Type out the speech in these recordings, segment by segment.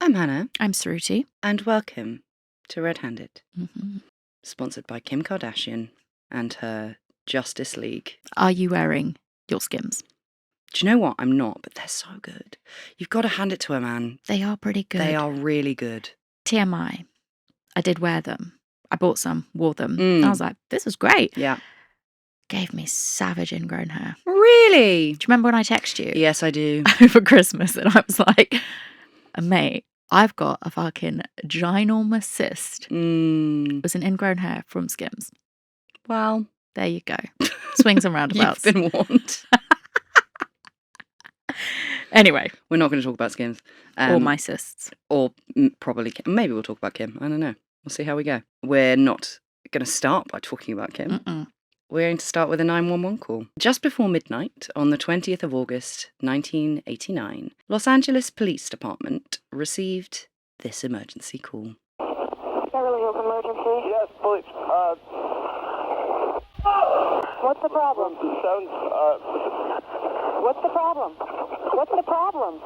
I'm Hannah. I'm Saruti. And welcome to RedHanded. Mm-hmm. Sponsored by Kim Kardashian and her Justice League. Are you wearing your Skims? Do you know what? I'm not, but they're so good. You've got to hand it to her, man. They are pretty good. They are really good. TMI. I did wear them. I bought some, wore them. I was like, this is great. Yeah. Gave me savage ingrown hair. Really? Do you remember when I texted you? Yes, I do. Over Christmas, and I was like, mate, I've got a fucking ginormous cyst. It was an ingrown hair from Skims. Well, there you go. Swings and roundabouts. You've been warned. Anyway. We're not going to talk about Skims. Or my cysts. Or probably Kim. Maybe we'll talk about Kim. I don't know. We'll see how we go. We're not going to start by talking about Kim. Mm-mm. We're going to start with a 911 call. Just before midnight, on the 20th of August, 1989, Los Angeles Police Department received this emergency call. Beverly Hills emergency? Yes, police. What's the problem? What's the problem? What's the problem?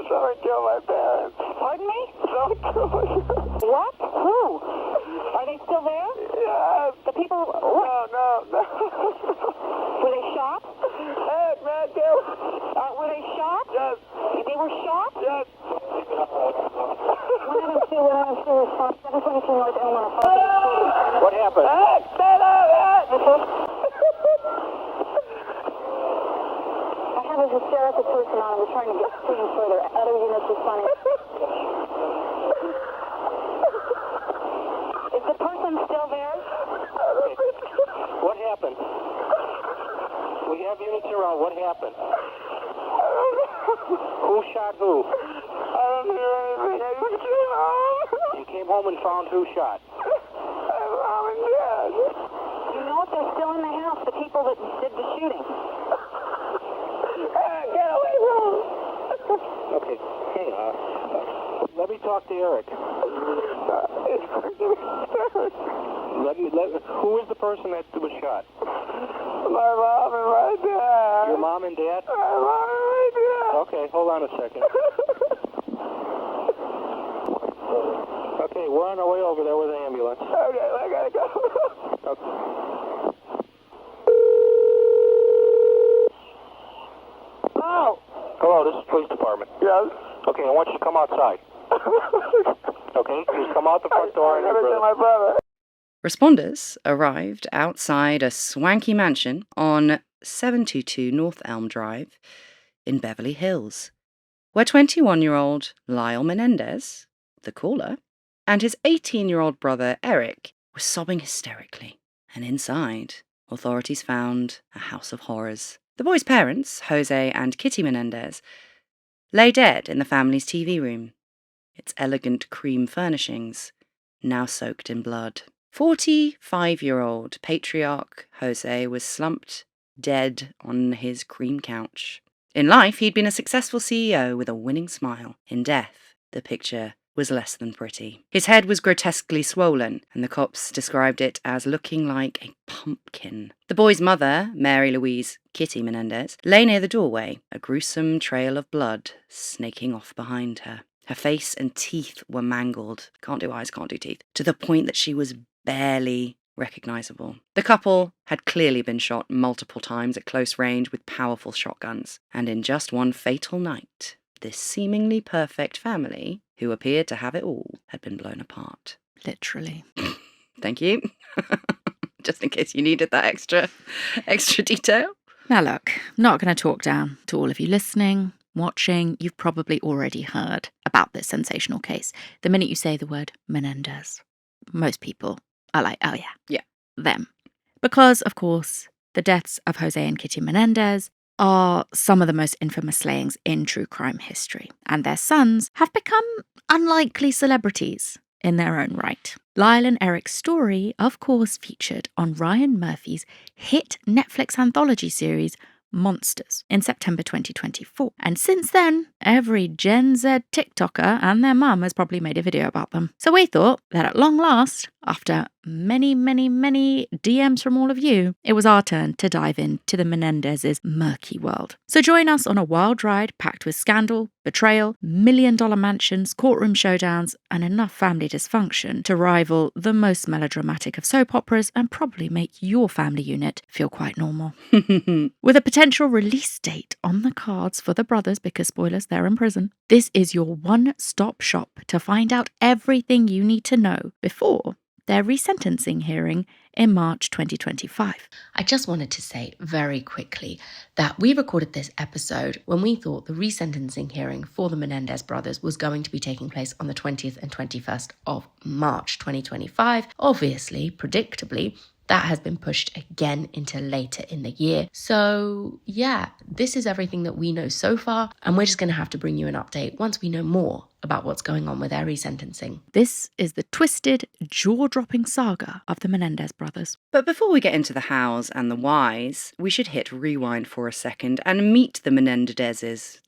Someone killed my parents. Pardon me? Someone killed my parents. What? Who? Are they still there? Yes. The people... No. Were they shot? Hey, man, Were they shot? Yes. They were shot? Yes. 102 response, 722 North Elmont. What happened? Hey, stand up, I have a hysterical person on. We're trying to get screened further. Other units responding. Is the person still there? What happened? We have units around. What happened? Who shot who? I don't hear anything. I just came home. You came home and found who shot? My mom and dad. You know if they're still in the house, the people that did the shooting. Get away from him. Okay, hang on. Let me talk to Eric. Who is the person that was shot? My mom and my dad. Your mom and dad? My mom and my dad. Okay, hold on a second. Okay, we're on our way over there with the ambulance. Okay, I gotta go. Okay. Oh. Hello, this is police department. Yes. Okay, I want you to come outside. Okay, just come out the front door and my brother. Responders arrived outside a swanky mansion on 722 North Elm Drive in Beverly Hills, where 21-year-old Lyle Menendez, the caller, and his 18-year-old brother Erik were sobbing hysterically. And inside, authorities found a house of horrors. The boys' parents, José and Kitty Menendez, lay dead in the family's TV room, its elegant cream furnishings now soaked in blood. 45-year-old patriarch José was slumped dead on his cream couch. In life, he'd been a successful CEO with a winning smile. In death, the picture was less than pretty. His head was grotesquely swollen, and the cops described it as looking like a pumpkin. The boy's mother, Mary Louise Kitty Menendez, lay near the doorway, a gruesome trail of blood snaking off behind her. Her face and teeth were mangled, can't do eyes, can't do teeth, to the point that she was barely recognizable. The couple had clearly been shot multiple times at close range with powerful shotguns, and in just one fatal night, this seemingly perfect family, who appeared to have it all, had been blown apart. Literally. Thank you. Just in case you needed that extra detail. Now look, I'm not going to talk down to all of you listening, watching. You've probably already heard about this sensational case. The minute you say the word Menendez, most people are like, oh yeah, them. Because, of course, the deaths of José and Kitty Menendez are some of the most infamous slayings in true crime history, and their sons have become unlikely celebrities in their own right. Lyle and Erik's story, of course, featured on Ryan Murphy's hit Netflix anthology series, Monsters in September 2024. And since then, every Gen Z TikToker and their mum has probably made a video about them. So we thought that at long last, after many DMs from all of you, it was our turn to dive into the Menendez's murky world. So join us on a wild ride packed with scandal, betrayal, million-dollar mansions, courtroom showdowns, and enough family dysfunction to rival the most melodramatic of soap operas and probably make your family unit feel quite normal. With a potential release date on the cards for the brothers, because spoilers, they're in prison, this is your one-stop shop to find out everything you need to know before their resentencing hearing in March 2025. I just wanted to say very quickly that we recorded this episode when we thought the resentencing hearing for the Menendez brothers was going to be taking place on the 20th and 21st of March 2025. Obviously, predictably, that has been pushed again into later in the year. So yeah, this is everything that we know so far, and we're just going to have to bring you an update once we know more about what's going on with their resentencing. This is the twisted, jaw-dropping saga of the Menendez brothers. But before we get into the hows and the whys, we should hit rewind for a second and meet the Menendezes,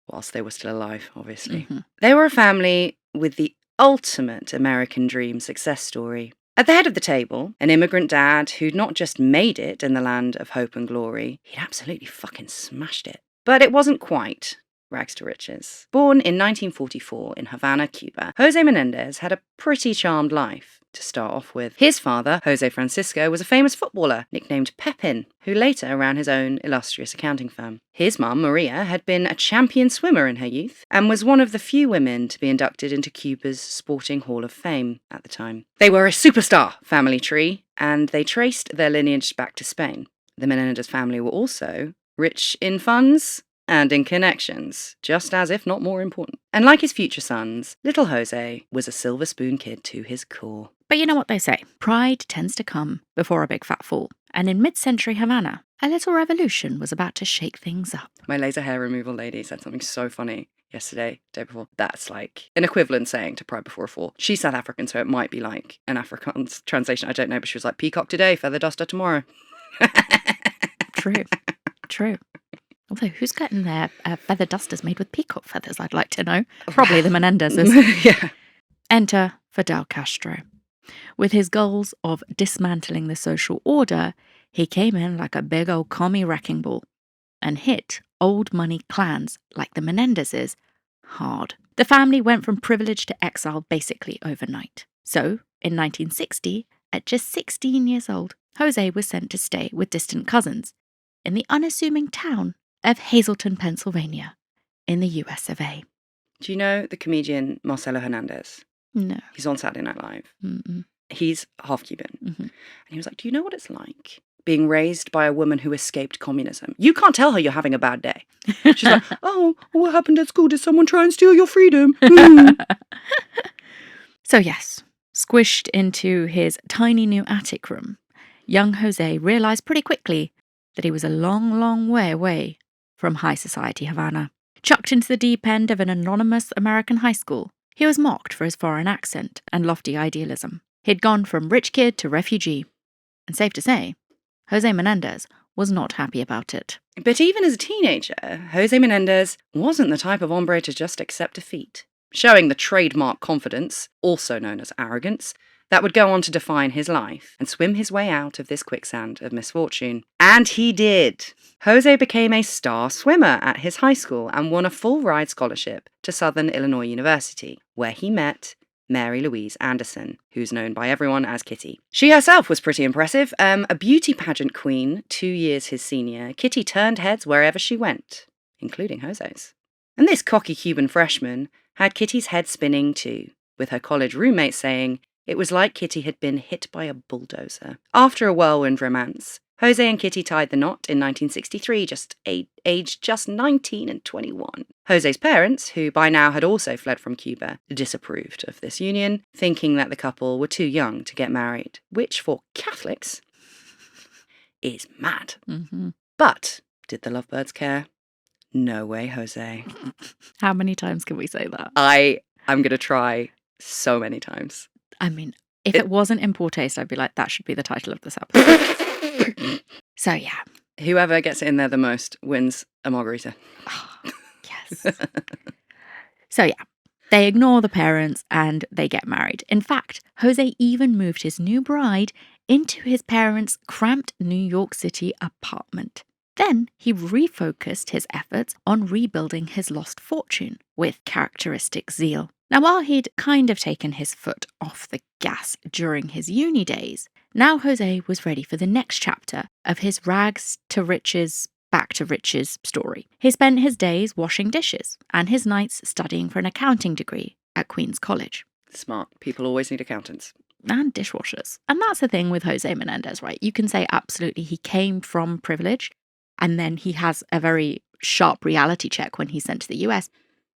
whilst they were still alive, obviously. Mm-hmm. They were a family with the ultimate American dream success story. At the head of the table, an immigrant dad who'd not just made it in the land of hope and glory, he'd absolutely fucking smashed it. But it wasn't quite rags to riches. Born in 1944 in Havana, Cuba, José Menendez had a pretty charmed life to start off with. His father, José Francisco, was a famous footballer nicknamed Pepin, who later ran his own illustrious accounting firm. His mum, Maria, had been a champion swimmer in her youth and was one of the few women to be inducted into Cuba's Sporting Hall of Fame at the time. They were a superstar family tree, and they traced their lineage back to Spain. The Menendez family were also rich in funds and in connections, just as if not more important. And like his future sons, little Jose was a silver spoon kid to his core. But you know what they say, pride tends to come before a big fat fall. And in mid-century Havana, a little revolution was about to shake things up. My laser hair removal lady said something so funny yesterday, day before. That's like an equivalent saying to pride before a fall. She's South African, so it might be like an Afrikaans translation. I don't know, but she was like, peacock today, feather duster tomorrow. True. Although, who's getting their feather dusters made with peacock feathers, I'd like to know. Probably the Menendezes. Yeah. Enter Fidel Castro. With his goals of dismantling the social order, he came in like a big old commie wrecking ball and hit old money clans like the Menendezes hard. The family went from privilege to exile basically overnight. So, in 1960, at just 16 years old, Jose was sent to stay with distant cousins in the unassuming town of Hazleton, Pennsylvania, in the US of A. Do you know the comedian Marcelo Hernandez? No. He's on Saturday Night Live. Mm-mm. He's half Cuban. Mm-hmm. And he was like, do you know what it's like being raised by a woman who escaped communism? You can't tell her you're having a bad day. She's like, oh, what happened at school? Did someone try and steal your freedom? So yes, squished into his tiny new attic room, young Jose realized pretty quickly that he was a long way away from high society Havana. Chucked into the deep end of an anonymous American high school, he was mocked for his foreign accent and lofty idealism. He'd gone from rich kid to refugee. And safe to say, Jose Menendez was not happy about it. But even as a teenager, Jose Menendez wasn't the type of hombre to just accept defeat, showing the trademark confidence, also known as arrogance, that would go on to define his life and swim his way out of this quicksand of misfortune. And he did. Jose became a star swimmer at his high school and won a full-ride scholarship to Southern Illinois University, where he met Mary Louise Anderson, who's known by everyone as Kitty. She herself was pretty impressive. A beauty pageant queen, 2 years his senior, Kitty turned heads wherever she went, including Jose's. And this cocky Cuban freshman had Kitty's head spinning too, with her college roommate saying it was like Kitty had been hit by a bulldozer. After a whirlwind romance, Jose and Kitty tied the knot in 1963, aged just 19 and 21. Jose's parents, who by now had also fled from Cuba, disapproved of this union, thinking that the couple were too young to get married, which for Catholics is mad. Mm-hmm. But did the lovebirds care? No way, Jose. How many times can we say that? I'm going to try so many times. I mean, if it wasn't in poor taste, I'd be like, that should be the title of this episode. So yeah, Whoever gets it in there the most wins a margarita. Oh, yes. So yeah, they ignore the parents and they get married. In fact, Jose even moved his new bride into his parents' cramped New York City apartment. Then he refocused his efforts on rebuilding his lost fortune with characteristic zeal. Now, while he'd kind of taken his foot off the gas during his uni days, now Jose was ready for the next chapter of his rags to riches, back to riches story. He spent his days washing dishes and his nights studying for an accounting degree at Queen's College. Smart. People always need accountants. And dishwashers. And that's the thing with Jose Menendez, right? You can say absolutely he came from privilege, and then he has a very sharp reality check when he's sent to the US.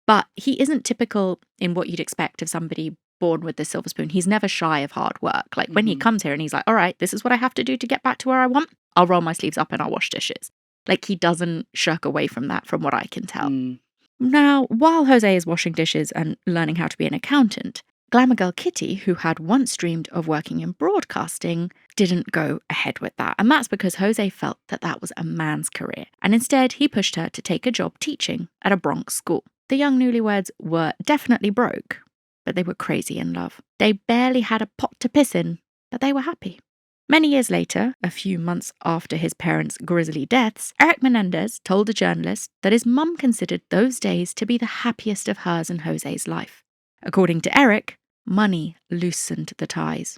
But he isn't typical in what you'd expect of somebody born with the silver spoon. He's never shy of hard work. Like when he comes here and he's like, all right, this is what I have to do to get back to where I want. I'll roll my sleeves up and I'll wash dishes. Like he doesn't shirk away from that, from what I can tell. Now, while Jose is washing dishes and learning how to be an accountant, glamour girl Kitty, who had once dreamed of working in broadcasting, didn't go ahead with that. And that's because Jose felt that that was a man's career. And instead, he pushed her to take a job teaching at a Bronx school. The young newlyweds were definitely broke, but they were crazy in love. They barely had a pot to piss in, but they were happy. Many years later, a few months after his parents' grisly deaths, Erik Menendez told a journalist that his mum considered those days to be the happiest of hers and Jose's life. According to Erik, money loosened the ties.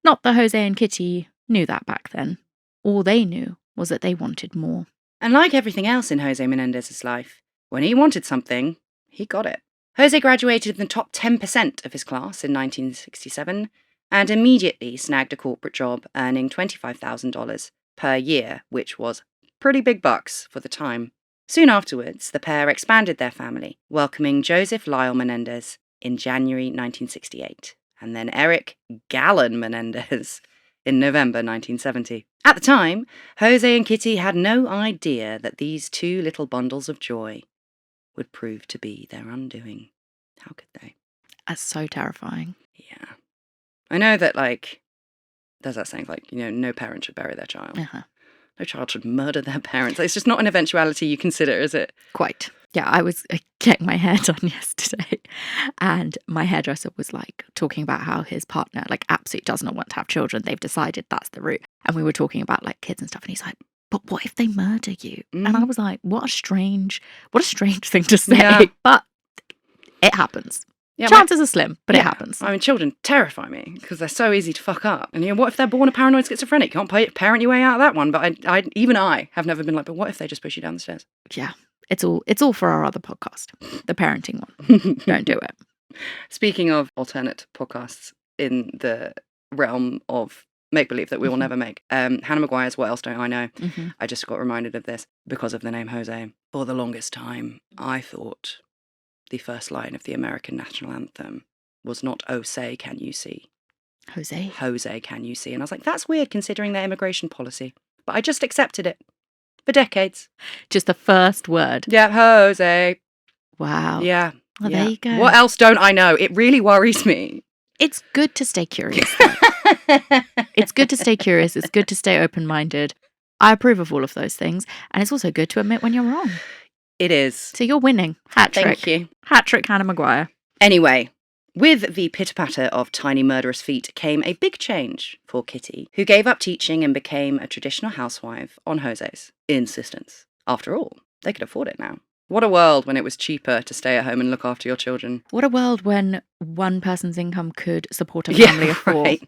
Not that Jose and Kitty knew that back then. All they knew was that they wanted more. And like everything else in Jose Menendez's life, when he wanted something, he got it. Jose graduated in the top 10% of his class in 1967 and immediately snagged a corporate job earning $25,000 per year, which was pretty big bucks for the time. Soon afterwards, the pair expanded their family, welcoming Joseph Lyle Menendez in January 1968, and then Erik Gallon Menendez in November 1970. At the time, Jose and Kitty had no idea that these two little bundles of joy would prove to be their undoing. How could they? That's so terrifying. Yeah. I know that, like, there's that saying, like, no parent should bury their child. No child should murder their parents. It's just not an eventuality you consider, is it? Quite. Yeah, I was getting my hair done yesterday, and my hairdresser was like talking about how his partner like absolutely does not want to have children. They've decided that's the route. And we were talking about like kids and stuff, and he's like, but what if they murder you? And I was like, what a strange thing to say. Yeah. But it happens. Yeah, Chances are slim, but it happens. I mean, children terrify me because they're so easy to fuck up. And what if they're born a paranoid schizophrenic? You can't parent your way out of that one. But I have never been like, but what if they just push you down the stairs? Yeah, it's all for our other podcast, the parenting one. Don't do it. Speaking of alternate podcasts in the realm of make-believe that we will never make, Hannah Maguire's What Else Don't I Know? I just got reminded of this because of the name Jose. For the longest time, I thought the first line of the American national anthem was not, oh, say, can you see? Jose. Jose, can you see? And I was like, that's weird considering their immigration policy. But I just accepted it for decades. Just the first word. Yeah, Jose. Wow. Yeah. Well, there you go. What else don't I know? It really worries me. It's good to stay curious. It's good to stay curious. It's good to stay open-minded. I approve of all of those things. And it's also good to admit when you're wrong. It is. So you're winning. Hat trick. Thank you. Hat trick, Hannah Maguire. Anyway, with the pitter-patter of tiny murderous feet came a big change for Kitty, who gave up teaching and became a traditional housewife on Jose's insistence. After all, they could afford it now. What a world when it was cheaper to stay at home and look after your children. What a world when one person's income could support a family of four. Right.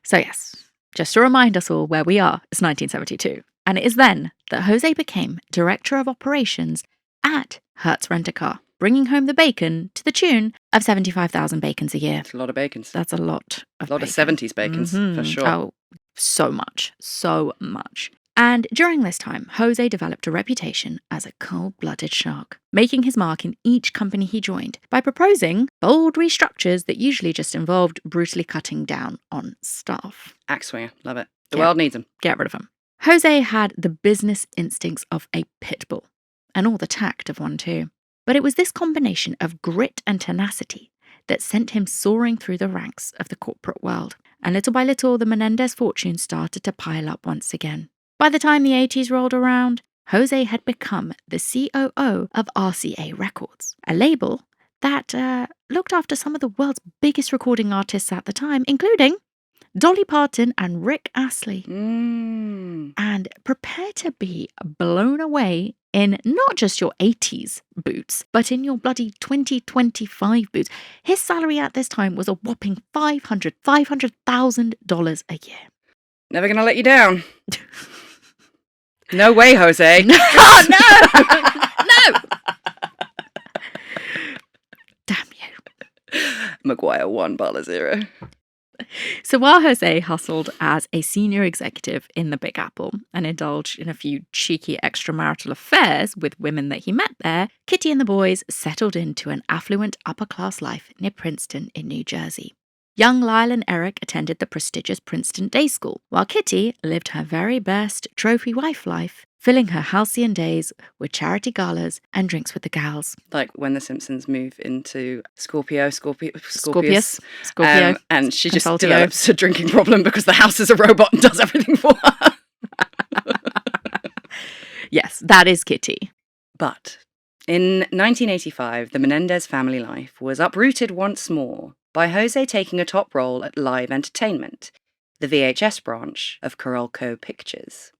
So yes, just to remind us all where we are, it's 1972. And it is then that Jose became Director of Operations at Hertz Rent-A-Car, bringing home the bacon to the tune of 75,000 bacons a year. That's a lot of bacons. That's a lot of A lot bacon. of 70s bacons, for sure. Oh, so much. So much. And during this time, Jose developed a reputation as a cold-blooded shark, making his mark in each company he joined by proposing bold restructures that usually just involved brutally cutting down on staff. Axe swinger. Love it. The Yeah. world needs them. Get rid of them. Jose had the business instincts of a pit bull, and all the tact of one too. But it was this combination of grit and tenacity that sent him soaring through the ranks of the corporate world. And little by little, the Menendez fortune started to pile up once again. By the time the 80s rolled around, José had become the COO of RCA Records, a label that looked after some of the world's biggest recording artists at the time, including Dolly Parton and Rick Astley. And prepare to be blown away in not just your 80s boots, but in your bloody 2025 boots. His salary at this time was a whopping $500,000 a year. Never gonna let you down. No way, José. Oh, no! No! Damn you. Maguire 1, Butler 0. So while José hustled as a senior executive in the Big Apple and indulged in a few cheeky extramarital affairs with women that he met there, Kitty and the boys settled into an affluent upper-class life near Princeton in New Jersey. Young Lyle and Erik attended the prestigious Princeton Day School, while Kitty lived her very best trophy wife life, filling her halcyon days with charity galas and drinks with the gals. Like when the Simpsons move into Scorpio. And she just Consultio. develops a drinking problem because the house is a robot and does everything for her. Yes, that is Kitty. But in 1985, the Menendez family life was uprooted once more by José taking a top role at Live Entertainment, the VHS branch of Carolco Pictures,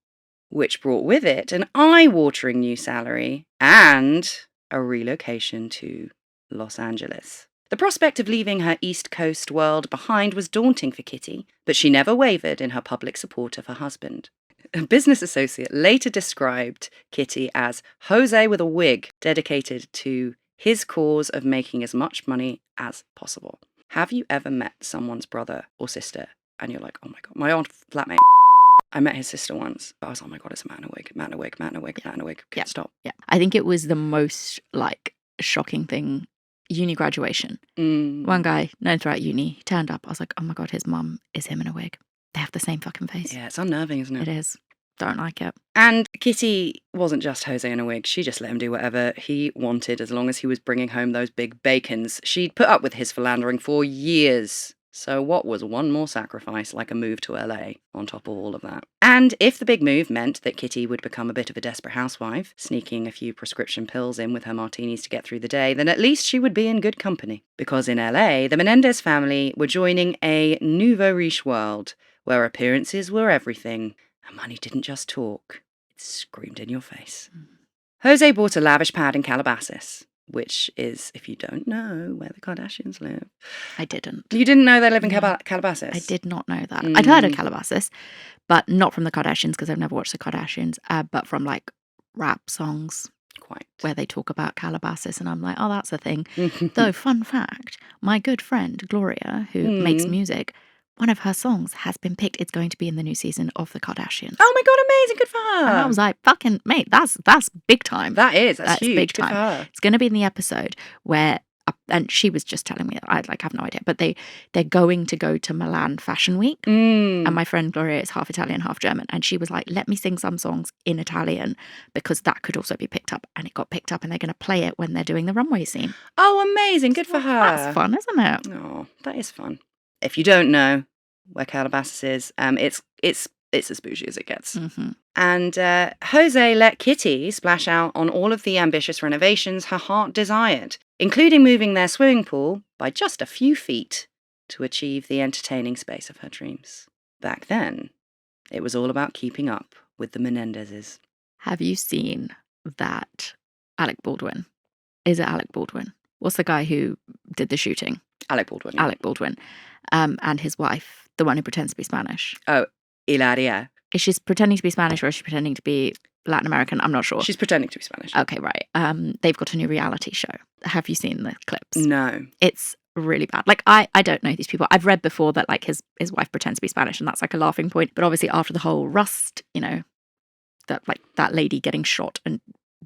which brought with it an eye-watering new salary and a relocation to Los Angeles. The prospect of leaving her East Coast world behind was daunting for Kitty, but she never wavered in her public support of her husband. A business associate later described Kitty as José with a wig, dedicated to his cause of making as much money as possible. Have you ever met someone's brother or sister and you're like, oh my God, my old flatmate, I met his sister once. I was, oh my God, it's a man in a wig, man in a wig, man in a wig, man in a wig. Can't stop. Yeah. I think it was the most, shocking thing. Uni graduation. One guy, known throughout uni, he turned up. I was like, oh my God, his mum is him in a wig. They have the same fucking face. Yeah, it's unnerving, isn't it? It is. Don't like it. And Kitty wasn't just José in a wig. She just let him do whatever he wanted as long as he was bringing home those big bacons. She'd put up with his philandering for years. So what was one more sacrifice like a move to LA on top of all of that? And if the big move meant that Kitty would become a bit of a desperate housewife, sneaking a few prescription pills in with her martinis to get through the day, then at least she would be in good company. Because in LA, the Menendez family were joining a nouveau riche world where appearances were everything and money didn't just talk, it screamed in your face. José bought a lavish pad in Calabasas, which is, if you don't know, where the Kardashians live. I didn't. You didn't know they live in Calabasas? I did not know that. I'd heard of Calabasas, but not from the Kardashians because I've never watched the Kardashians, but from rap songs. Quite. Where they talk about Calabasas, and I'm like, oh, that's a thing. Though, fun fact, my good friend Gloria, who makes music, one of her songs has been picked. It's going to be in the new season of the Kardashians. Oh my God, amazing. Good for her. And I was like, fucking mate, that's big time. That is. That's huge. Big Good time. for her. It's going to be in the episode where, and she was just telling me, I have no idea, but they're going to go to Milan Fashion Week. And my friend Gloria is half Italian, half German. And she was like, let me sing some songs in Italian because that could also be picked up. And it got picked up and they're going to play it when they're doing the runway scene. Oh, amazing. Good for her. That's fun, isn't it? Oh, that is fun. If you don't know where Calabasas is, it's as bougie as it gets. And José let Kitty splash out on all of the ambitious renovations her heart desired, including moving their swimming pool by just a few feet to achieve the entertaining space of her dreams. Back then, it was all about keeping up with the Menendezes. Have you seen that Alec Baldwin? Is it Alec Baldwin? What's the guy who did the shooting? Alec Baldwin. Yeah. Alec Baldwin. And his wife, the one who pretends to be Spanish. Oh, Hilaria. Is she pretending to be Spanish or is she pretending to be Latin American? I'm not sure. She's pretending to be Spanish. Okay, right. They've got a new reality show. Have you seen the clips? No. It's really bad. I don't know these people. I've read before that his wife pretends to be Spanish and that's a laughing point. But obviously after the whole Rust, that lady getting shot and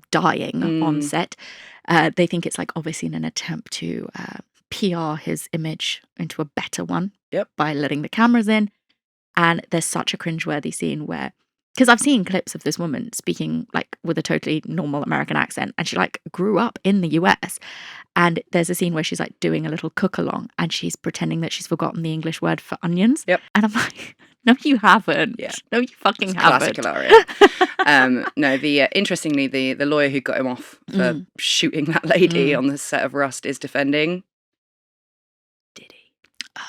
dying on set, they think it's obviously in an attempt to PR his image into a better one by letting the cameras in. And there's such a cringeworthy scene where, because I've seen clips of this woman speaking with a totally normal American accent, and she grew up in the US. And there's a scene where she's doing a little cook along, and she's pretending that she's forgotten the English word for onions. Yep. And I'm like, No, you haven't. Yeah. No, you fucking It's haven't. classic Hilaria. No, interestingly, the lawyer who got him off for shooting that lady on the set of Rust is defending Diddy.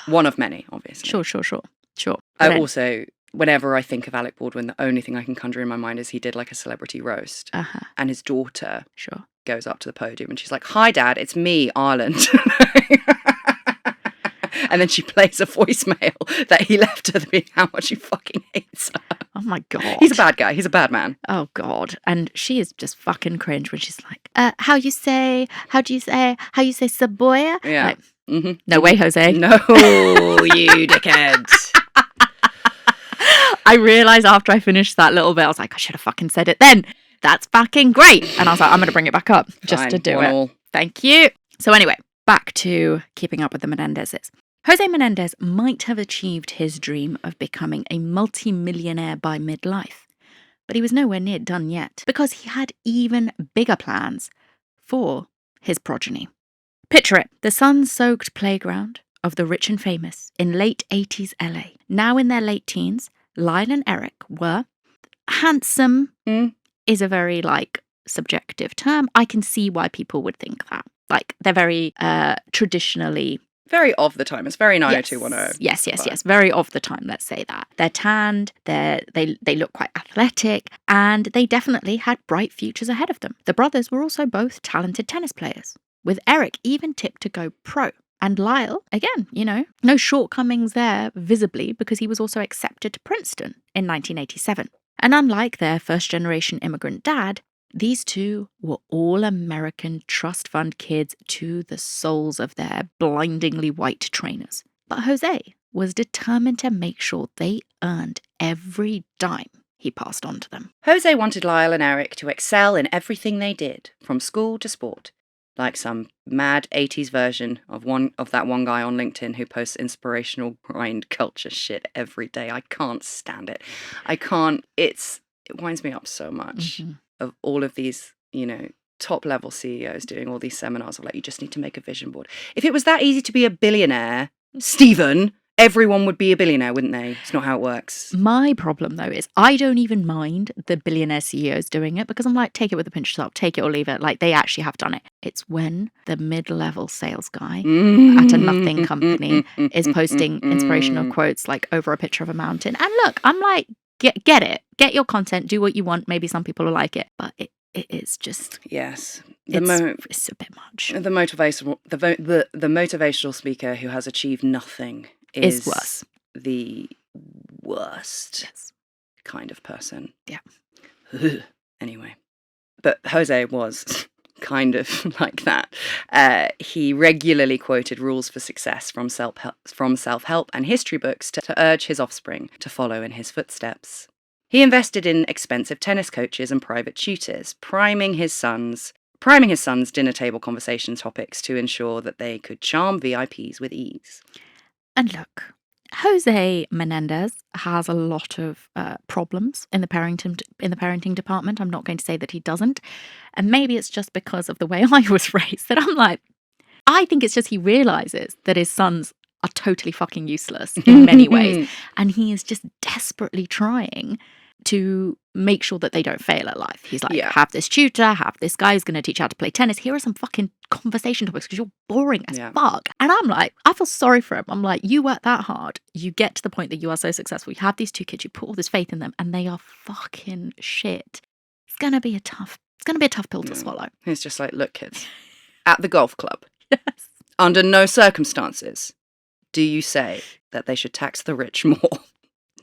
One of many, obviously. Sure. Also, whenever I think of Alec Baldwin, the only thing I can conjure in my mind is he did like a celebrity roast. And his daughter goes up to the podium and she's like, "Hi, Dad, it's me, Ireland." And then she plays a voicemail that he left her being how much he fucking hates her. Oh my God. He's a bad guy. He's a bad man. Oh God. And she is just fucking cringe when she's like, how do you say Saboya? Yeah. Like, no way, Jose. No, you dickhead. I realised after I finished that little bit, I was like, I should have fucking said it then. That's fucking great. And I was like, I'm going to bring it back up just to do it. All. Thank you. So anyway, back to keeping up with the Menendezes. Jose Menendez might have achieved his dream of becoming a multi-millionaire by midlife, but he was nowhere near done yet because he had even bigger plans for his progeny. Picture it, the sun-soaked playground of the rich and famous in late 80s LA. Now in their late teens, Lyle and Erik were handsome is a very subjective term. I can see why people would think that. They're very traditionally... Very of the time. It's very 90210. Yes. Very of the time, let's say that. They're tanned, they look quite athletic, and they definitely had bright futures ahead of them. The brothers were also both talented tennis players, with Erik even tipped to go pro. And Lyle, again, no shortcomings there visibly because he was also accepted to Princeton in 1987. And unlike their first-generation immigrant dad, these two were all-American trust fund kids to the soles of their blindingly white trainers. But Jose was determined to make sure they earned every dime he passed on to them. Jose wanted Lyle and Erik to excel in everything they did, from school to sport, like some mad 80s version of that one guy on LinkedIn who posts inspirational grind culture shit every day. I can't stand it. It winds me up so much. Of all of these, top level CEOs doing all these seminars of you just need to make a vision board. If it was that easy to be a billionaire, Stephen, everyone would be a billionaire, wouldn't they? It's not how it works. My problem, though, is I don't even mind the billionaire CEOs doing it because I'm like, take it with a pinch of salt, take it or leave it. They actually have done it. It's when the mid-level sales guy at a nothing company is posting inspirational quotes over a picture of a mountain. And look, I'm like, get it. Get your content, do what you want. Maybe some people will like it, but it is just... Yes. It's a bit much. The motivational speaker who has achieved nothing is worse. The worst kind of person. Yeah. Anyway. But Jose was kind of like that. He regularly quoted rules for success from self-help and history books to urge his offspring to follow in his footsteps. He invested in expensive tennis coaches and private tutors, priming his sons' dinner table conversation topics to ensure that they could charm VIPs with ease. And look, Jose Menendez has a lot of problems in the parenting department. I'm not going to say that he doesn't. And maybe it's just because of the way I was raised that I'm like, I think it's just he realizes that his sons are totally fucking useless in many ways. And he is just desperately trying to make sure that they don't fail at life. He's like, have this tutor, have this guy who's going to teach you how to play tennis. Here are some fucking conversation topics because you're boring as fuck. And I'm like, I feel sorry for him. I'm like, you work that hard. You get to the point that you are so successful. You have these two kids, you put all this faith in them and they are fucking shit. It's going to be a tough pill to swallow. It's just like, look, kids, at the golf club, under no circumstances do you say that they should tax the rich more.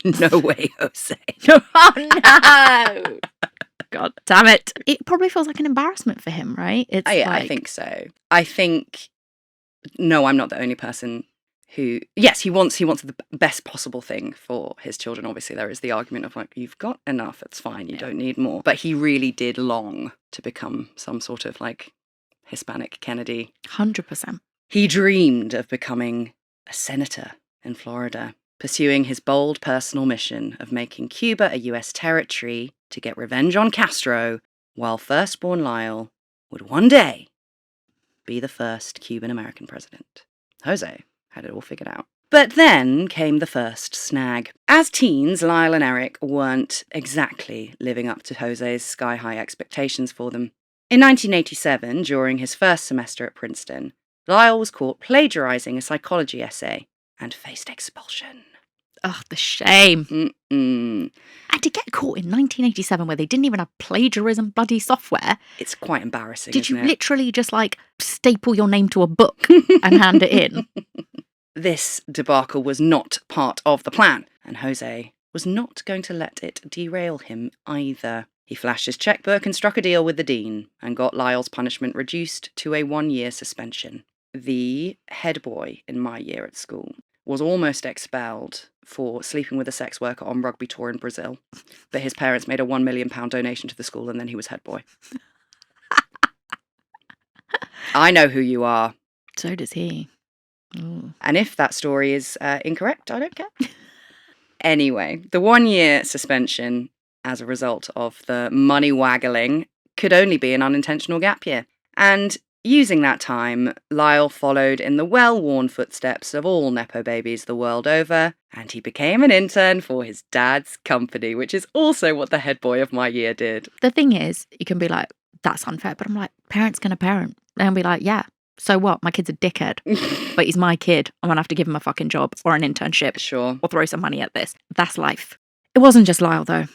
No way, Jose. Oh, no. God damn it. It probably feels like an embarrassment for him, right? I think so. No, I'm not the only person who... Yes, he wants the best possible thing for his children. Obviously, there is the argument of you've got enough, it's fine, you don't need more. But he really did long to become some sort of Hispanic Kennedy. 100%. He dreamed of becoming a senator in Florida, pursuing his bold personal mission of making Cuba a US territory to get revenge on Castro, while firstborn Lyle would one day be the first Cuban-American president. Jose had it all figured out. But then came the first snag. As teens, Lyle and Erik weren't exactly living up to José's sky-high expectations for them. In 1987, during his first semester at Princeton, Lyle was caught plagiarizing a psychology essay and faced expulsion. Ugh, the shame. Mm-mm. And to get caught in 1987 where they didn't even have plagiarism bloody software. It's quite embarrassing, Did you isn't it? literally just staple your name to a book and hand it in? This debacle was not part of the plan, and José was not going to let it derail him either. He flashed his checkbook and struck a deal with the dean, and got Lyle's punishment reduced to a 1-year suspension. The head boy in my year at school was almost expelled for sleeping with a sex worker on rugby tour in Brazil, but his parents made a £1 million donation to the school, and then he was head boy. I know who you are. So does he. Ooh. And if that story is incorrect, I don't care. Anyway, the 1-year suspension as a result of the money waggling could only be an unintentional gap year. And using that time, Lyle followed in the well-worn footsteps of all Nepo babies the world over, and he became an intern for his dad's company, which is also what the head boy of my year did. The thing is, you can be like, that's unfair, but I'm like, parents gonna parent. And be like, yeah, so what? My kid's a dickhead, but he's my kid. I'm gonna have to give him a fucking job or an internship. Sure. Or throw some money at this. That's life. It wasn't just Lyle, though.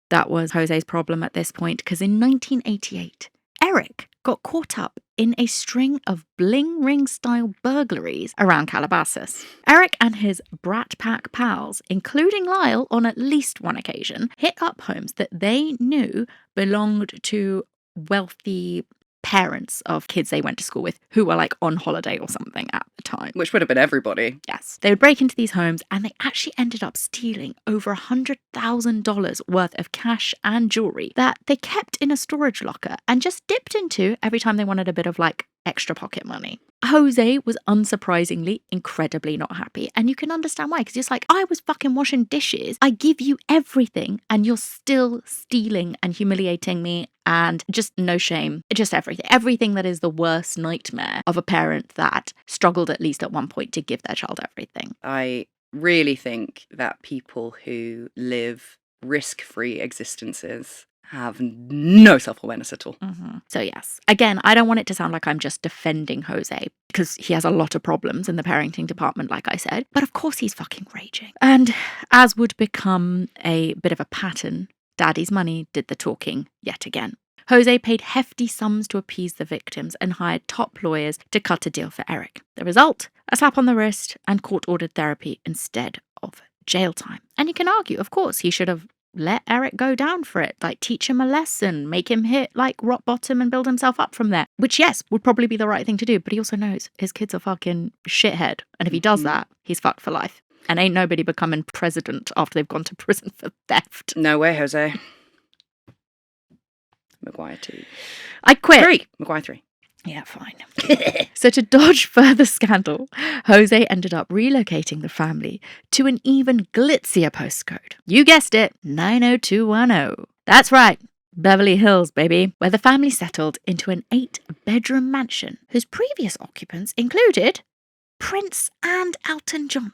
That was José's problem at this point, because in 1988, Erik got caught up in a string of bling ring style burglaries around Calabasas. Erik and his Brat Pack pals, including Lyle on at least one occasion, hit up homes that they knew belonged to wealthy parents of kids they went to school with who were on holiday or something at the time. Which would have been everybody. Yes. They would break into these homes and they actually ended up stealing over $100,000 worth of cash and jewelry that they kept in a storage locker and just dipped into every time they wanted a bit of extra pocket money. José was unsurprisingly incredibly not happy, and you can understand why, because he's like, I was fucking washing dishes, I give you everything and you're still stealing and humiliating me, and just no shame, just everything that is the worst nightmare of a parent that struggled at least at one point to give their child everything. I really think that people who live risk-free existences have no self-awareness at all. Mm-hmm. So yes, again, I don't want it to sound like I'm just defending José, because he has a lot of problems in the parenting department, like I said, but of course he's fucking raging. And as would become a bit of a pattern, Daddy's money did the talking yet again. José paid hefty sums to appease the victims and hired top lawyers to cut a deal for Erik. The result? A slap on the wrist and court-ordered therapy instead of jail time. And you can argue, of course, he should have let Erik go down for it, teach him a lesson, make him hit rock bottom and build himself up from there, which yes, would probably be the right thing to do, but he also knows his kid's a fucking shithead, and if he does that, he's fucked for life. And ain't nobody becoming president after they've gone to prison for theft. No way, José. Maguire 2. I quit. 3. Maguire 3. Yeah, fine. So to dodge further scandal, José ended up relocating the family to an even glitzier postcode. You guessed it, 90210. That's right, Beverly Hills, baby, where the family settled into an 8-bedroom mansion whose previous occupants included Prince and Elton John.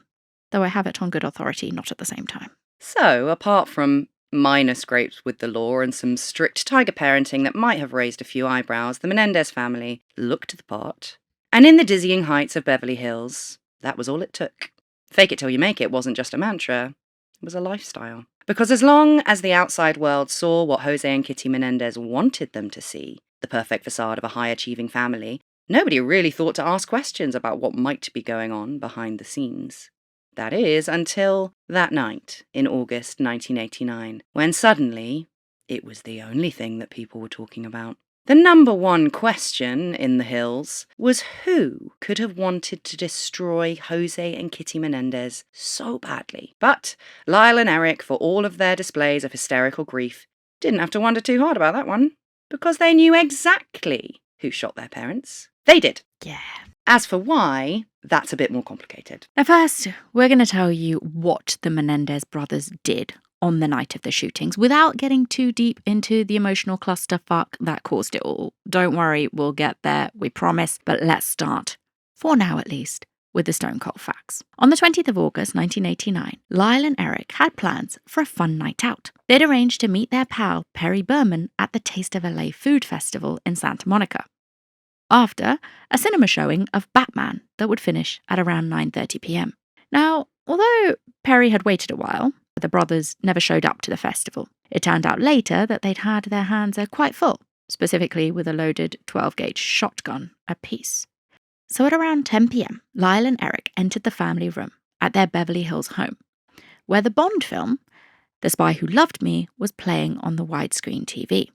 Though I have it on good authority, not at the same time. So, apart from minor scrapes with the law and some strict tiger parenting that might have raised a few eyebrows, the Menendez family looked the part. And in the dizzying heights of Beverly Hills, that was all it took. Fake it till you make it wasn't just a mantra, it was a lifestyle. Because as long as the outside world saw what José and Kitty Menendez wanted them to see, the perfect facade of a high-achieving family, nobody really thought to ask questions about what might be going on behind the scenes. That is, until that night in August 1989, when suddenly it was the only thing that people were talking about. The number one question in the hills was who could have wanted to destroy José and Kitty Menendez so badly. But Lyle and Erik, for all of their displays of hysterical grief, didn't have to wonder too hard about that one, because they knew exactly who shot their parents. They did. Yeah. As for why, that's a bit more complicated. Now first, we're going to tell you what the Menendez brothers did on the night of the shootings without getting too deep into the emotional clusterfuck that caused it all. Don't worry, we'll get there, we promise. But let's start, for now at least, with the stone cold facts. On the 20th of August 1989, Lyle and Erik had plans for a fun night out. They'd arranged to meet their pal Perry Berman at the Taste of LA Food Festival in Santa Monica, after a cinema showing of Batman that would finish at around 9:30 p.m. Now, although Perry had waited a while, the brothers never showed up to the festival. It turned out later that they'd had their hands quite full, specifically with a loaded 12-gauge shotgun apiece. So at around 10 p.m, Lyle and Erik entered the family room at their Beverly Hills home, where the Bond film, The Spy Who Loved Me, was playing on the widescreen TV.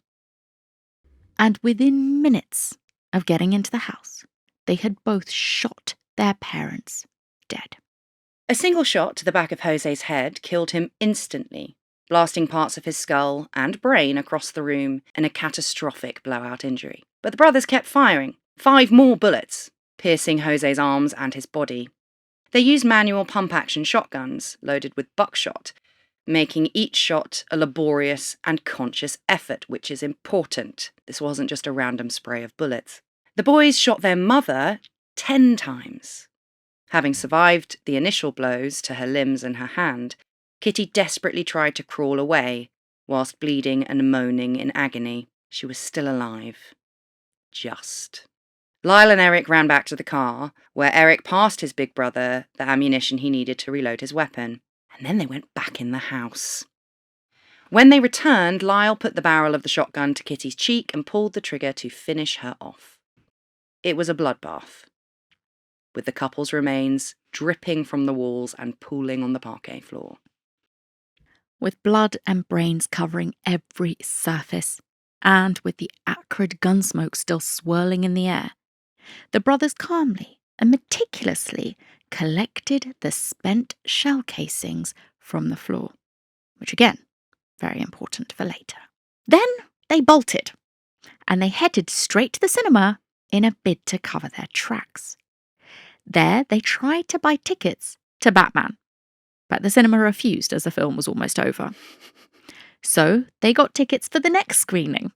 And within minutes of getting into the house, they had both shot their parents dead. A single shot to the back of José's head killed him instantly, blasting parts of his skull and brain across the room in a catastrophic blowout injury. But the brothers kept firing, 5 more bullets, piercing José's arms and his body. They used manual pump-action shotguns loaded with buckshot, making each shot a laborious and conscious effort, which is important. This wasn't just a random spray of bullets. The boys shot their mother 10 times. Having survived the initial blows to her limbs and her hand, Kitty desperately tried to crawl away, whilst bleeding and moaning in agony. She was still alive. Just. Lyle and Erik ran back to the car, where Erik passed his big brother the ammunition he needed to reload his weapon, and then they went back in the house. When they returned, Lyle put the barrel of the shotgun to Kitty's cheek and pulled the trigger to finish her off. It was a bloodbath, with the couple's remains dripping from the walls and pooling on the parquet floor. With blood and brains covering every surface, and with the acrid gun smoke still swirling in the air, the brothers calmly and meticulously collected the spent shell casings from the floor, which again, very important for later. Then they bolted, and they headed straight to the cinema in a bid to cover their tracks. There they tried to buy tickets to Batman, but the cinema refused as the film was almost over. So they got tickets for the next screening,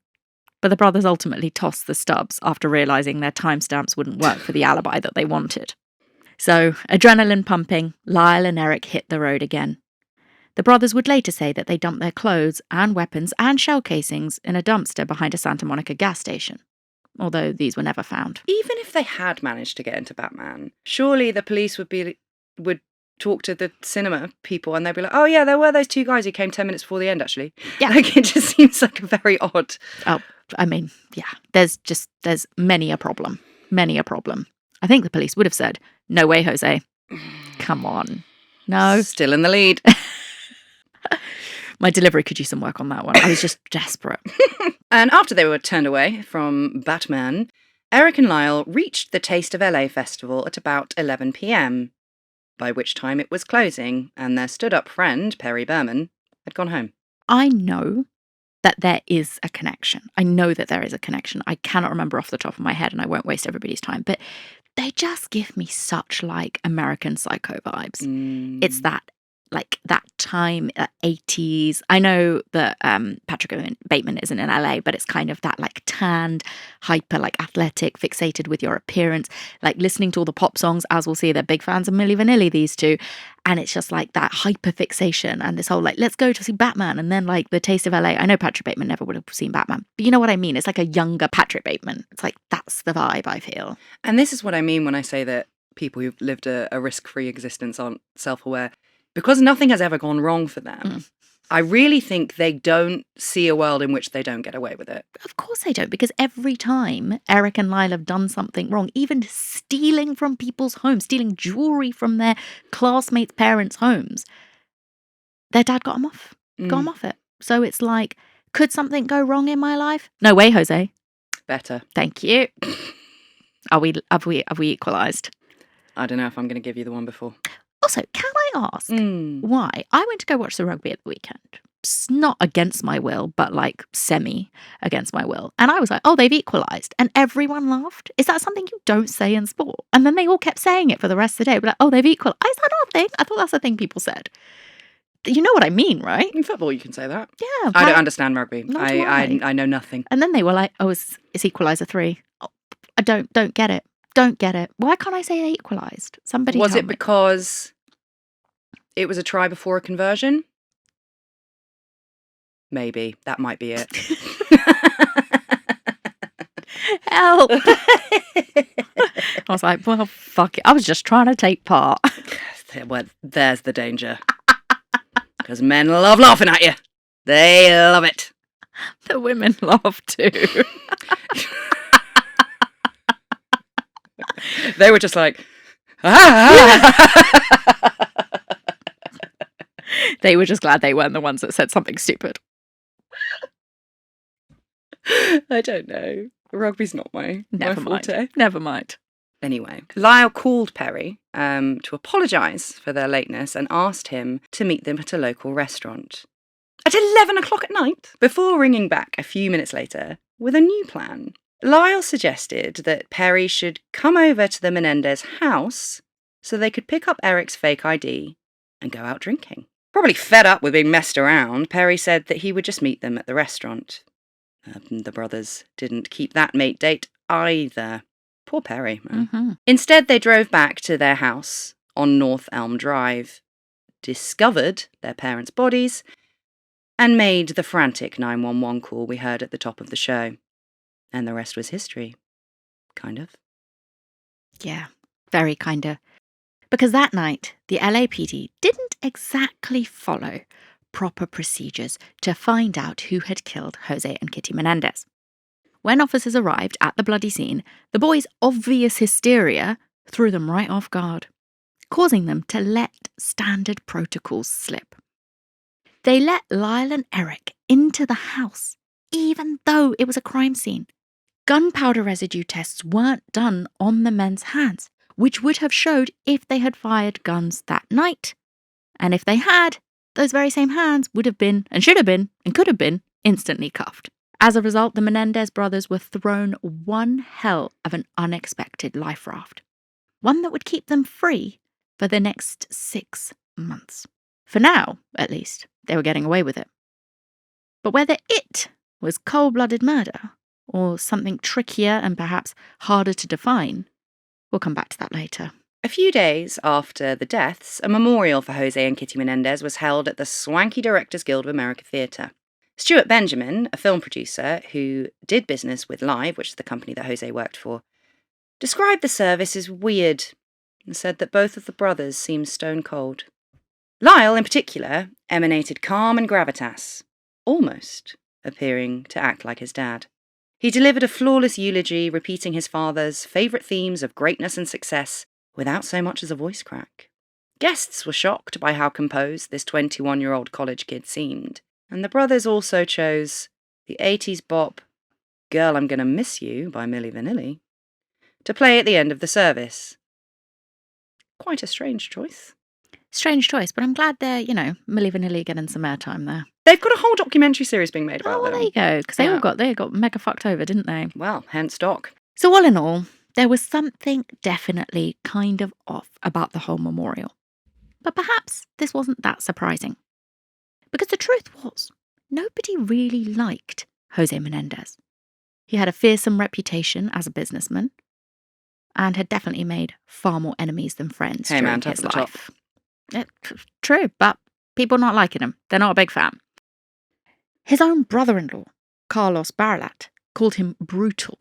but the brothers ultimately tossed the stubs after realising their timestamps wouldn't work for the alibi that they wanted. So, adrenaline pumping, Lyle and Erik hit the road again. The brothers would later say that they dumped their clothes and weapons and shell casings in a dumpster behind a Santa Monica gas station, although these were never found. Even if they had managed to get into Batman, surely the police would talk to the cinema people and they'd be like, oh yeah, there were those 2 guys who came 10 minutes before the end, actually. Yeah. Like, it just seems like a very odd... Oh, I mean, yeah, there's many a problem. I think the police would have said, no way, Jose. Come on. No. Still in the lead. My delivery could use some work on that one. I was just desperate. And after they were turned away from Batman, Erik and Lyle reached the Taste of LA festival at about 11 p.m, by which time it was closing, and their stood-up friend, Perry Berman, had gone home. I know that there is a connection. I I cannot remember off the top of my head, and I won't waste everybody's time, but they just give me such, like, American Psycho vibes. It's that time, 80s. I know that Patrick Bateman isn't in LA, but it's kind of that, like, tanned, hyper, like, athletic, fixated with your appearance, like, listening to all the pop songs. As we'll see, they're big fans of Milli Vanilli, these two, and it's just, like, that hyper fixation and this whole, like, let's go to see Batman, and then, like, the Taste of LA. I know Patrick Bateman never would have seen Batman, but you know what I mean? It's like a younger Patrick Bateman. It's like, that's the vibe I feel. And this is what I mean when I say that people who've lived a risk-free existence aren't self-aware. Because nothing has ever gone wrong for them, I really think they don't see a world in which they don't get away with it. Of course they don't, because every time Erik and Lyle have done something wrong, even stealing from people's homes, stealing jewellery from their classmates' parents' homes, their dad got them off it. So it's like, could something go wrong in my life? No way, Jose. Better. Thank you. Have we equalised? I don't know if I'm going to give you the one before. Also, can I ask why? I went to go watch the rugby at the weekend. It's not against my will, but like semi against my will. And I was like, oh, they've equalised. And everyone laughed. Is that something you don't say in sport? And then they all kept saying it for the rest of the day. But like, oh, they've equalised. Is that not a thing? I thought that's a thing people said. You know what I mean, right? In football, you can say that. Yeah. I don't understand rugby. Not do I. I know nothing. And then they were like, oh, is equaliser 3? Oh, I don't get it. don't get it. Why can't I say they equalised? Somebody Was tell it me. because it was a try before a conversion? Maybe. That might be it. Help! I was like, well, fuck it. I was just trying to take part. Well, there's the danger. Because men love laughing at you. They love it. The women love too. They were just like, ah! They were just glad they weren't the ones that said something stupid. I don't know. Rugby's not my forte. Never mind. Anyway, Lyle called Perry to apologise for their lateness and asked him to meet them at a local restaurant at 11 o'clock at night, before ringing back a few minutes later with a new plan. Lyle suggested that Perry should come over to the Menendez house so they could pick up Erik's fake ID and go out drinking. Probably fed up with being messed around, Perry said that he would just meet them at the restaurant. The brothers didn't keep that mate date either. Poor Perry, man. Mm-hmm. Instead, they drove back to their house on North Elm Drive, discovered their parents' bodies, and made the frantic 911 call we heard at the top of the show. And the rest was history. Kind of. Yeah, very kind of. Because that night, the LAPD didn't exactly follow proper procedures to find out who had killed José and Kitty Menendez. When officers arrived at the bloody scene, the boys' obvious hysteria threw them right off guard, causing them to let standard protocols slip. They let Lyle and Erik into the house, even though it was a crime scene. Gunpowder residue tests weren't done on the men's hands, which would have showed if they had fired guns that night. And if they had, those very same hands would have been, and should have been, and could have been, instantly cuffed. As a result, the Menendez brothers were thrown one hell of an unexpected life raft. One that would keep them free for the next 6 months. For now, at least, they were getting away with it. But whether it was cold-blooded murder, or something trickier and perhaps harder to define, we'll come back to that later. A few days after the deaths, a memorial for José and Kitty Menendez was held at the swanky Directors Guild of America Theatre. Stuart Benjamin, a film producer who did business with Live, which is the company that José worked for, described the service as weird and said that both of the brothers seemed stone cold. Lyle, in particular, emanated calm and gravitas, almost appearing to act like his dad. He delivered a flawless eulogy, repeating his father's favourite themes of greatness and success without so much as a voice crack. Guests were shocked by how composed this 21-year-old college kid seemed, and the brothers also chose the 80s bop Girl, I'm Gonna Miss You by Milli Vanilli to play at the end of the service. Quite a strange choice. Strange choice, but I'm glad they're, Milli Vanilli getting some airtime there. They've got a whole documentary series being made about them. There you go, because they got mega fucked over, didn't they? Well, hence Doc. So all in all, there was something definitely kind of off about the whole memorial. But perhaps this wasn't that surprising. Because the truth was, nobody really liked José Menendez. He had a fearsome reputation as a businessman and had definitely made far more enemies than friends during his life. True, but people not liking him. They're not a big fan. His own brother-in-law, Carlos Barrelat, called him brutal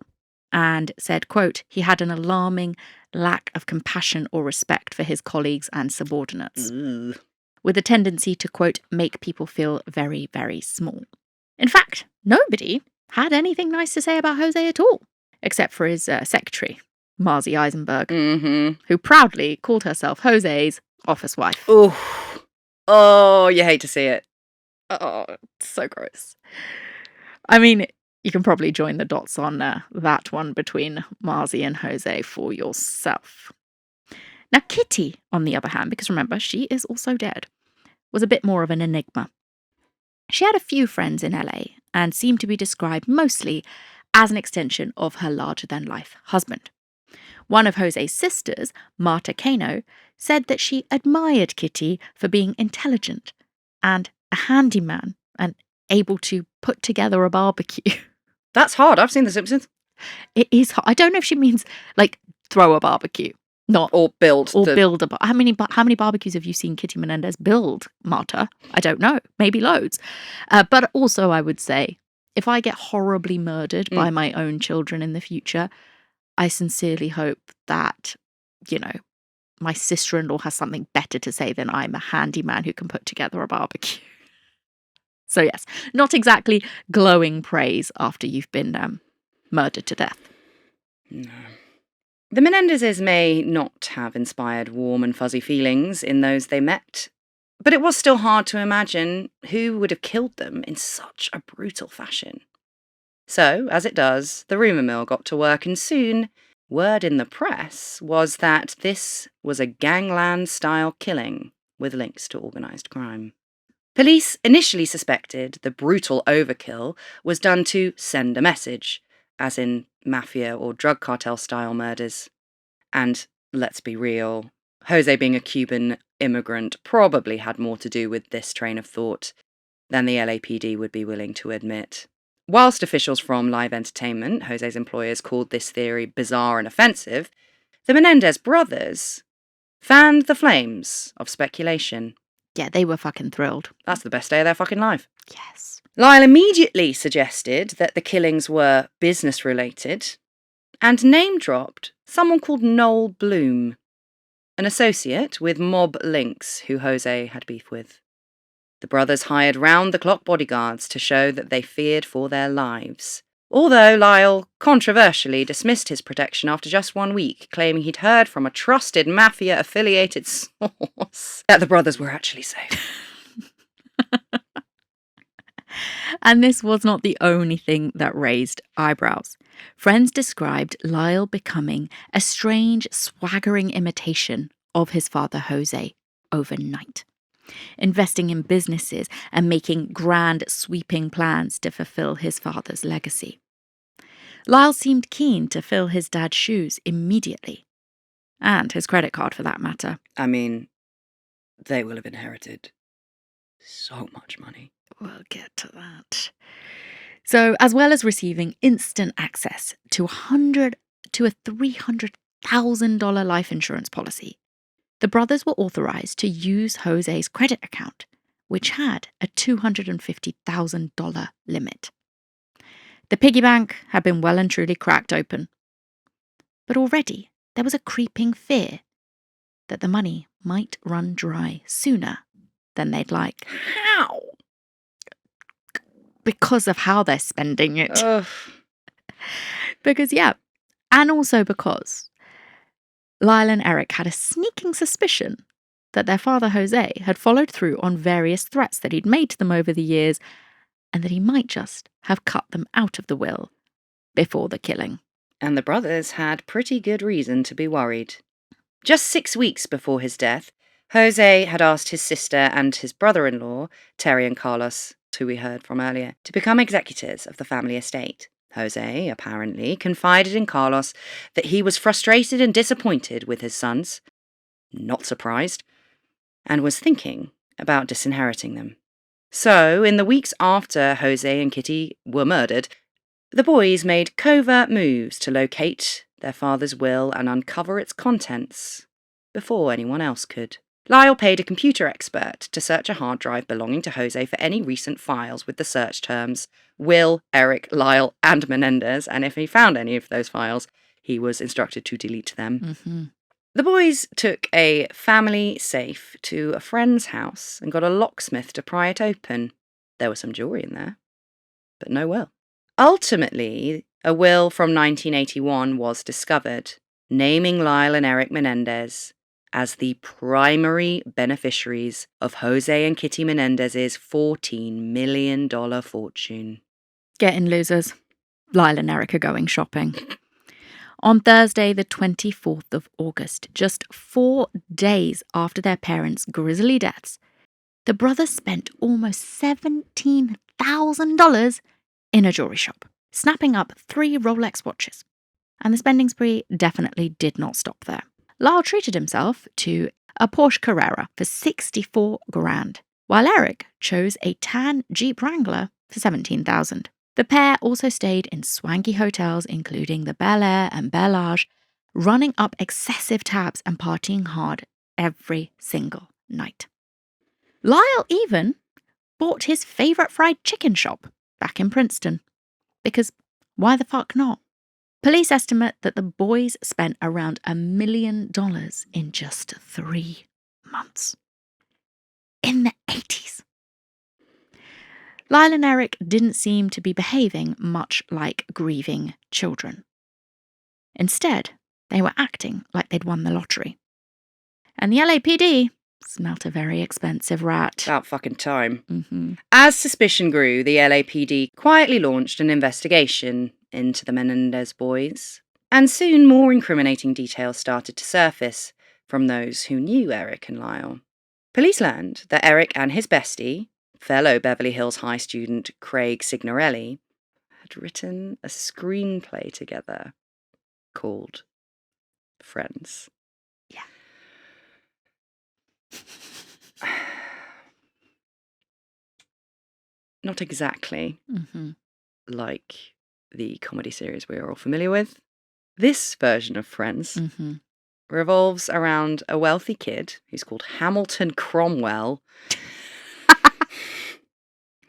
and said, quote, he had an alarming lack of compassion or respect for his colleagues and subordinates, with a tendency to, quote, make people feel very, very small. In fact, nobody had anything nice to say about José at all, except for his secretary, Marzi Eisenberg, who proudly called herself José's office wife. Oh, you hate to see it. Oh, it's so gross. I mean, you can probably join the dots on that one between Marzi and José for yourself. Now, Kitty, on the other hand, because remember, she is also dead, was a bit more of an enigma. She had a few friends in LA and seemed to be described mostly as an extension of her larger-than-life husband. One of José's sisters, Marta Cano, said that she admired Kitty for being intelligent and a handyman and able to put together a barbecue. That's hard. I've seen The Simpsons. It is hard. I don't know if she means, throw a barbecue, not Or build build a how many barbecues have you seen Kitty Menendez build, Marta? I don't know, maybe loads. But also I would say, if I get horribly murdered by my own children in the future, I sincerely hope that, my sister-in-law has something better to say than I'm a handyman who can put together a barbecue. So yes, not exactly glowing praise after you've been murdered to death. No. The Menendezes may not have inspired warm and fuzzy feelings in those they met, but it was still hard to imagine who would have killed them in such a brutal fashion. So, as it does, the rumour mill got to work, and soon, word in the press was that this was a gangland-style killing with links to organised crime. Police initially suspected the brutal overkill was done to send a message, as in mafia or drug cartel-style murders. And let's be real, José being a Cuban immigrant probably had more to do with this train of thought than the LAPD would be willing to admit. Whilst officials from Live Entertainment, José's employers, called this theory bizarre and offensive, the Menendez brothers fanned the flames of speculation. Yeah, they were fucking thrilled. That's the best day of their fucking life. Yes. Lyle immediately suggested that the killings were business-related and name-dropped someone called Noel Bloom, an associate with mob links who José had beef with. The brothers hired round-the-clock bodyguards to show that they feared for their lives, although Lyle controversially dismissed his protection after just 1 week, claiming he'd heard from a trusted mafia-affiliated source that the brothers were actually safe. And this was not the only thing that raised eyebrows. Friends described Lyle becoming a strange, swaggering imitation of his father José overnight, investing in businesses and making grand, sweeping plans to fulfill his father's legacy. Lyle seemed keen to fill his dad's shoes immediately, and his credit card for that matter. I mean, they will have inherited so much money. We'll get to that. So, as well as receiving instant access to a $300,000 life insurance policy, the brothers were authorized to use José's credit account, which had a $250,000 limit. The piggy bank had been well and truly cracked open. But already there was a creeping fear that the money might run dry sooner than they'd like. How? Because of how they're spending it. Ugh. Because, yeah, and also because Lyle and Erik had a sneaking suspicion that their father José had followed through on various threats that he'd made to them over the years, and that he might just have cut them out of the will before the killing. And the brothers had pretty good reason to be worried. Just 6 weeks before his death, José had asked his sister and his brother-in-law, Terry and Carlos, who we heard from earlier, to become executors of the family estate. José, apparently, confided in Carlos that he was frustrated and disappointed with his sons, not surprised, and was thinking about disinheriting them. So, in the weeks after José and Kitty were murdered, the boys made covert moves to locate their father's will and uncover its contents before anyone else could. Lyle paid a computer expert to search a hard drive belonging to José for any recent files with the search terms Will, Erik, Lyle, and Menendez, and if he found any of those files, he was instructed to delete them. Mm-hmm. The boys took a family safe to a friend's house and got a locksmith to pry it open. There was some jewellery in there, but no will. Ultimately, a will from 1981 was discovered, naming Lyle and Erik Menendez as the primary beneficiaries of José and Kitty Menendez's $14 million fortune. Get in, losers. Lyle and Erik are going shopping. On Thursday, the 24th of August, just 4 days after their parents' grisly deaths, the brothers spent almost $17,000 in a jewelry shop, snapping up 3 Rolex watches. And the spending spree definitely did not stop there. Lyle treated himself to a Porsche Carrera for $64,000, while Erik chose a tan Jeep Wrangler for $17,000. The pair also stayed in swanky hotels, including the Bel Air and Bel Age, running up excessive tabs and partying hard every single night. Lyle even bought his favourite fried chicken shop back in Princeton. Because why the fuck not? Police estimate that the boys spent around $1 million in just 3 months. In the 80s. Lyle and Erik didn't seem to be behaving much like grieving children. Instead, they were acting like they'd won the lottery. And the LAPD smelt a very expensive rat. About fucking time. Mm-hmm. As suspicion grew, the LAPD quietly launched an investigation into the Menendez boys, and soon more incriminating details started to surface from those who knew Erik and Lyle. Police learned that Erik and his bestie, fellow Beverly Hills High student Craig Signorelli, had written a screenplay together called Friends. Yeah. Not exactly Mm-hmm. like the comedy series we are all familiar with. This version of Friends Mm-hmm. revolves around a wealthy kid who's called Hamilton Cromwell,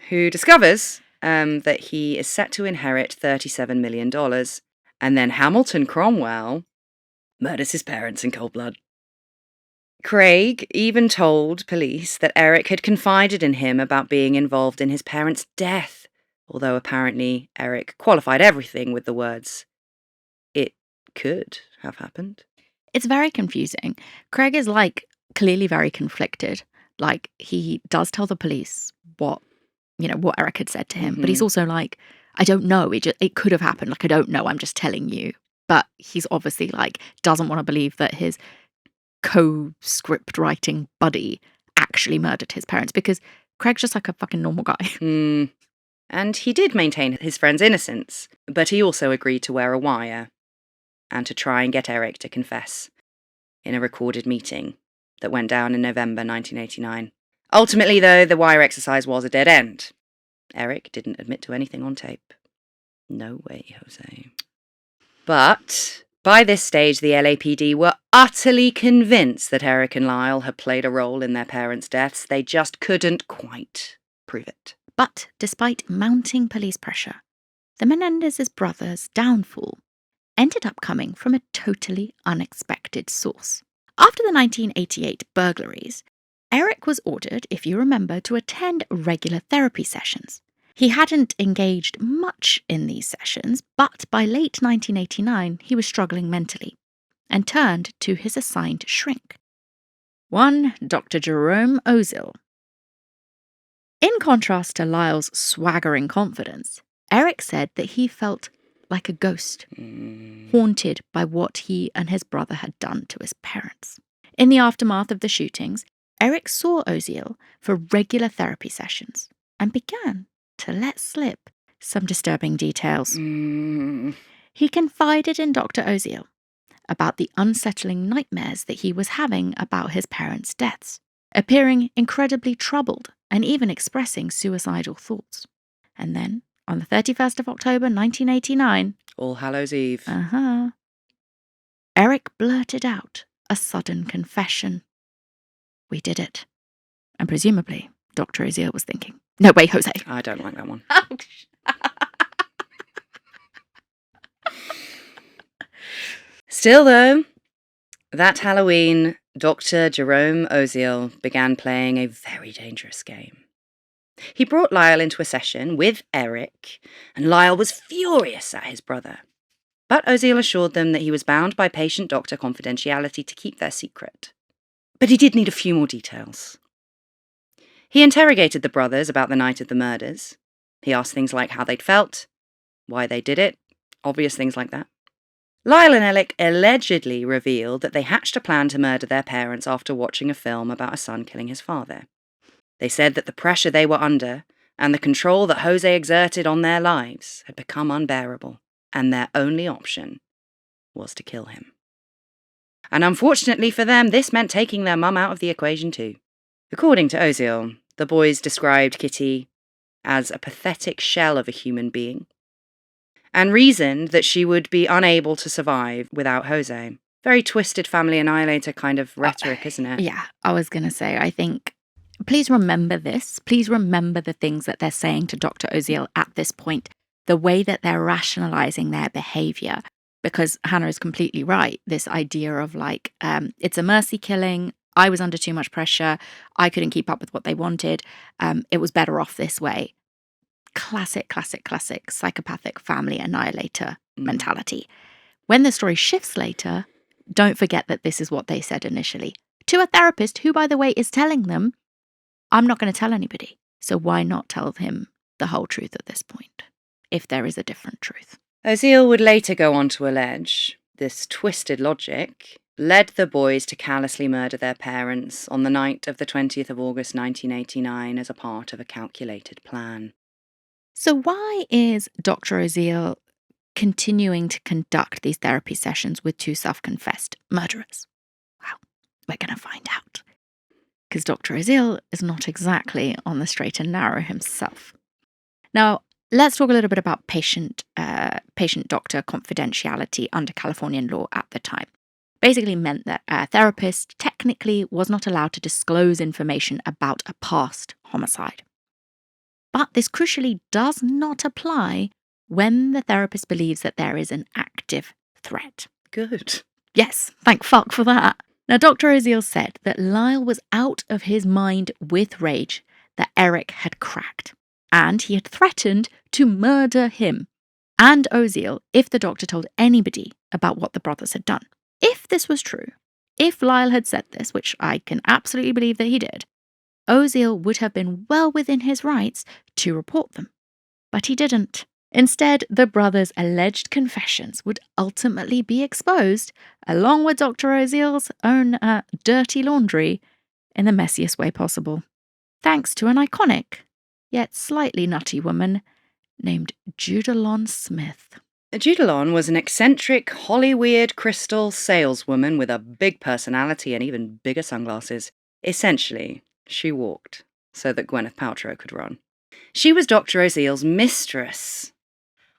who discovers that he is set to inherit $37 million, and then Hamilton Cromwell murders his parents in cold blood. Craig even told police that Erik had confided in him about being involved in his parents' death, although apparently Erik qualified everything with the words, "It could have happened." It's very confusing. Craig is clearly very conflicted. He does tell the police what Erik had said to him, but he's also like, I don't know. It could have happened. I don't know. I'm just telling you. But he's obviously doesn't want to believe that his co-script writing buddy actually murdered his parents, because Craig's just like a fucking normal guy. And he did maintain his friend's innocence, but he also agreed to wear a wire and to try and get Erik to confess in a recorded meeting that went down in November 1989. Ultimately, though, the wire exercise was a dead end. Erik didn't admit to anything on tape. No way, Jose. But by this stage, the LAPD were utterly convinced that Erik and Lyle had played a role in their parents' deaths. They just couldn't quite prove it. But despite mounting police pressure, the Menendez brothers' downfall ended up coming from a totally unexpected source. After the 1988 burglaries, Erik was ordered, if you remember, to attend regular therapy sessions. He hadn't engaged much in these sessions, but by late 1989 he was struggling mentally and turned to his assigned shrink, one Dr. Jerome Ozil. In contrast to Lyle's swaggering confidence, Erik said that he felt like a ghost, haunted by what he and his brother had done to his parents. In the aftermath of the shootings, Erik saw Ozil for regular therapy sessions and began to let slip some disturbing details. He confided in Dr. Ozil about the unsettling nightmares that he was having about his parents' deaths, appearing incredibly troubled and even expressing suicidal thoughts. And then, on the 31st of October 1989, All Hallows Eve. Erik blurted out a sudden confession. We did it. And presumably, Dr. Ozil was thinking, no, wait, Jose. I don't like that one. Still, though, that Halloween, Dr. Jerome Ozil began playing a very dangerous game. He brought Lyle into a session with Erik, and Lyle was furious at his brother. But Ozil assured them that he was bound by patient-doctor confidentiality to keep their secret. But he did need a few more details. He interrogated the brothers about the night of the murders. He asked things like how they'd felt, why they did it, obvious things like that. Lyle and Erik allegedly revealed that they hatched a plan to murder their parents after watching a film about a son killing his father. They said that the pressure they were under and the control that Jose exerted on their lives had become unbearable, and their only option was to kill him. And unfortunately for them, this meant taking their mum out of the equation too. According to Ozil, the boys described Kitty as a pathetic shell of a human being, and reasoned that she would be unable to survive without José. Very twisted family annihilator kind of rhetoric, isn't it? Yeah, I was going to say, I think, please remember this. Please remember the things that they're saying to Dr. Oziel at this point, the way that they're rationalizing their behavior. Because Hannah is completely right. This idea of like, it's a mercy killing. I was under too much pressure. I couldn't keep up with what they wanted. It was better off this way. Classic psychopathic family annihilator mentality. When the story shifts later, don't forget that this is what they said initially. To a therapist who, by the way, is telling them, I'm not going to tell anybody. So why not tell him the whole truth at this point, if there is a different truth? Oziel would later go on to allege this twisted logic led the boys to callously murder their parents on the night of the 20th of August 1989 as a part of a calculated plan. So why is Dr. Oziel continuing to conduct these therapy sessions with two self-confessed murderers? Well, we're going to find out. Because Dr. Oziel is not exactly on the straight and narrow himself. Now, let's talk a little bit about patient-doctor confidentiality under Californian law at the time. Basically meant that a therapist technically was not allowed to disclose information about a past homicide. But this crucially does not apply when the therapist believes that there is an active threat. Good. Yes, thank fuck for that. Now, Dr. Oziel said that Lyle was out of his mind with rage that Erik had cracked, and he had threatened to murder him and Oziel if the doctor told anybody about what the brothers had done. If this was true, if Lyle had said this, which I can absolutely believe that he did, Oziel would have been well within his rights to report them. But he didn't. Instead, the brothers' alleged confessions would ultimately be exposed, along with Dr. Oziel's own dirty laundry, in the messiest way possible. Thanks to an iconic, yet slightly nutty woman named Judalon Smith. Judalon was an eccentric, Hollyweird crystal saleswoman with a big personality and even bigger sunglasses. Essentially, she walked so that Gwyneth Paltrow could run. She was Dr. Oziel's mistress,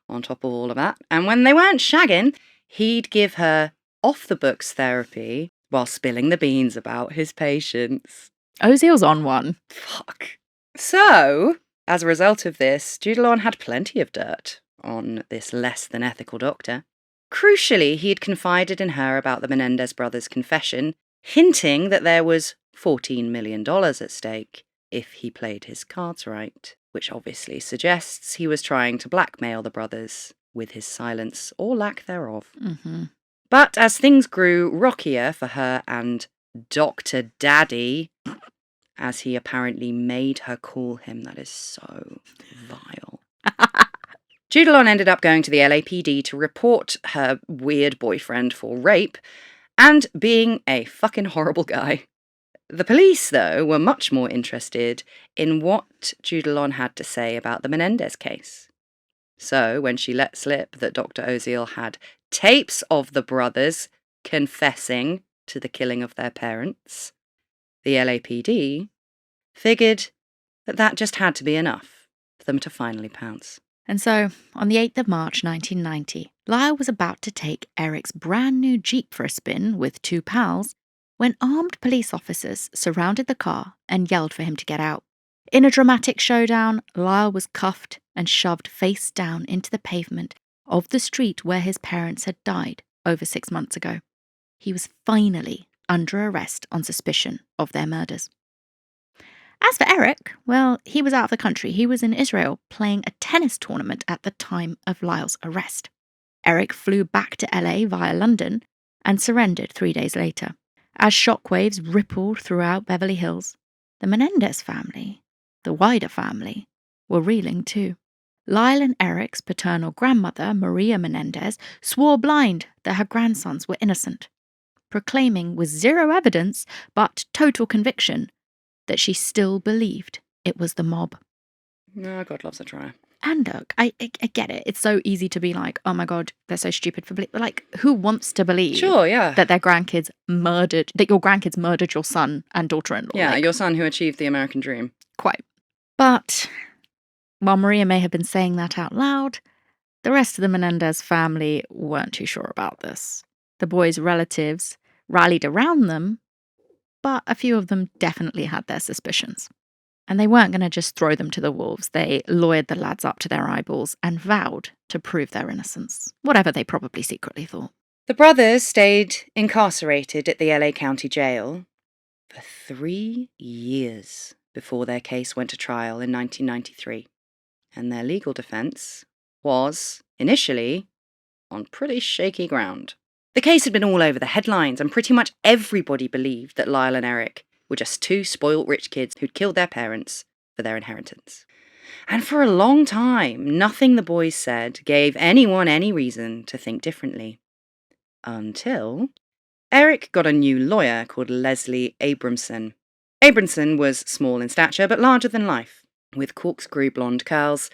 on top of all of that. And when they weren't shagging, he'd give her off-the-books therapy while spilling the beans about his patients. Oziel's on one. Fuck. So, as a result of this, Judalon had plenty of dirt on this less-than-ethical doctor. Crucially, he had confided in her about the Menendez brothers' confession, hinting that there was $14 million at stake if he played his cards right, which obviously suggests he was trying to blackmail the brothers with his silence or lack thereof. Mm-hmm. But as things grew rockier for her and Dr. Daddy, as he apparently made her call him, that is so vile. Judalon ended up going to the LAPD to report her weird boyfriend for rape and being a fucking horrible guy. The police, though, were much more interested in what Judalon had to say about the Menendez case. So, when she let slip that Dr. Oziel had tapes of the brothers confessing to the killing of their parents, the LAPD figured that that just had to be enough for them to finally pounce. And so, on the 8th of March 1990, Lyle was about to take Erik's brand new Jeep for a spin with two pals when armed police officers surrounded the car and yelled for him to get out. In a dramatic showdown, Lyle was cuffed and shoved face down into the pavement of the street where his parents had died over 6 months ago. He was finally under arrest on suspicion of their murders. As for Erik, well, he was out of the country. He was in Israel playing a tennis tournament at the time of Lyle's arrest. Erik flew back to LA via London and surrendered 3 days later. As shockwaves rippled throughout Beverly Hills, the Menendez family, the wider family, were reeling too. Lyle and Erik's paternal grandmother, Maria Menendez, swore blind that her grandsons were innocent, proclaiming with zero evidence but total conviction that she still believed it was the mob. No, God loves a try. And look, I get it. It's so easy to be like, oh my God, they're so stupid for believing. Like, who wants to believe Sure, yeah. that your grandkids murdered your son and daughter-in-law? Yeah, like, your son who achieved the American dream. quite. But while Maria may have been saying that out loud, The rest of the Menendez family weren't too sure about this. The boys' relatives rallied around them, but a few of them definitely had their suspicions. And they weren't going to just throw them to the wolves. They lawyered the lads up to their eyeballs and vowed to prove their innocence, whatever they probably secretly thought. The brothers stayed incarcerated at the LA County Jail for 3 years before their case went to trial in 1993. And their legal defense was, initially, on pretty shaky ground. The case had been all over the headlines, and pretty much everybody believed that Lyle and Erik were just two spoilt rich kids who'd killed their parents for their inheritance. And for a long time, nothing the boys said gave anyone any reason to think differently. Until Erik got a new lawyer called Leslie Abramson. Abramson was small in stature but larger than life, with corkscrew blonde curls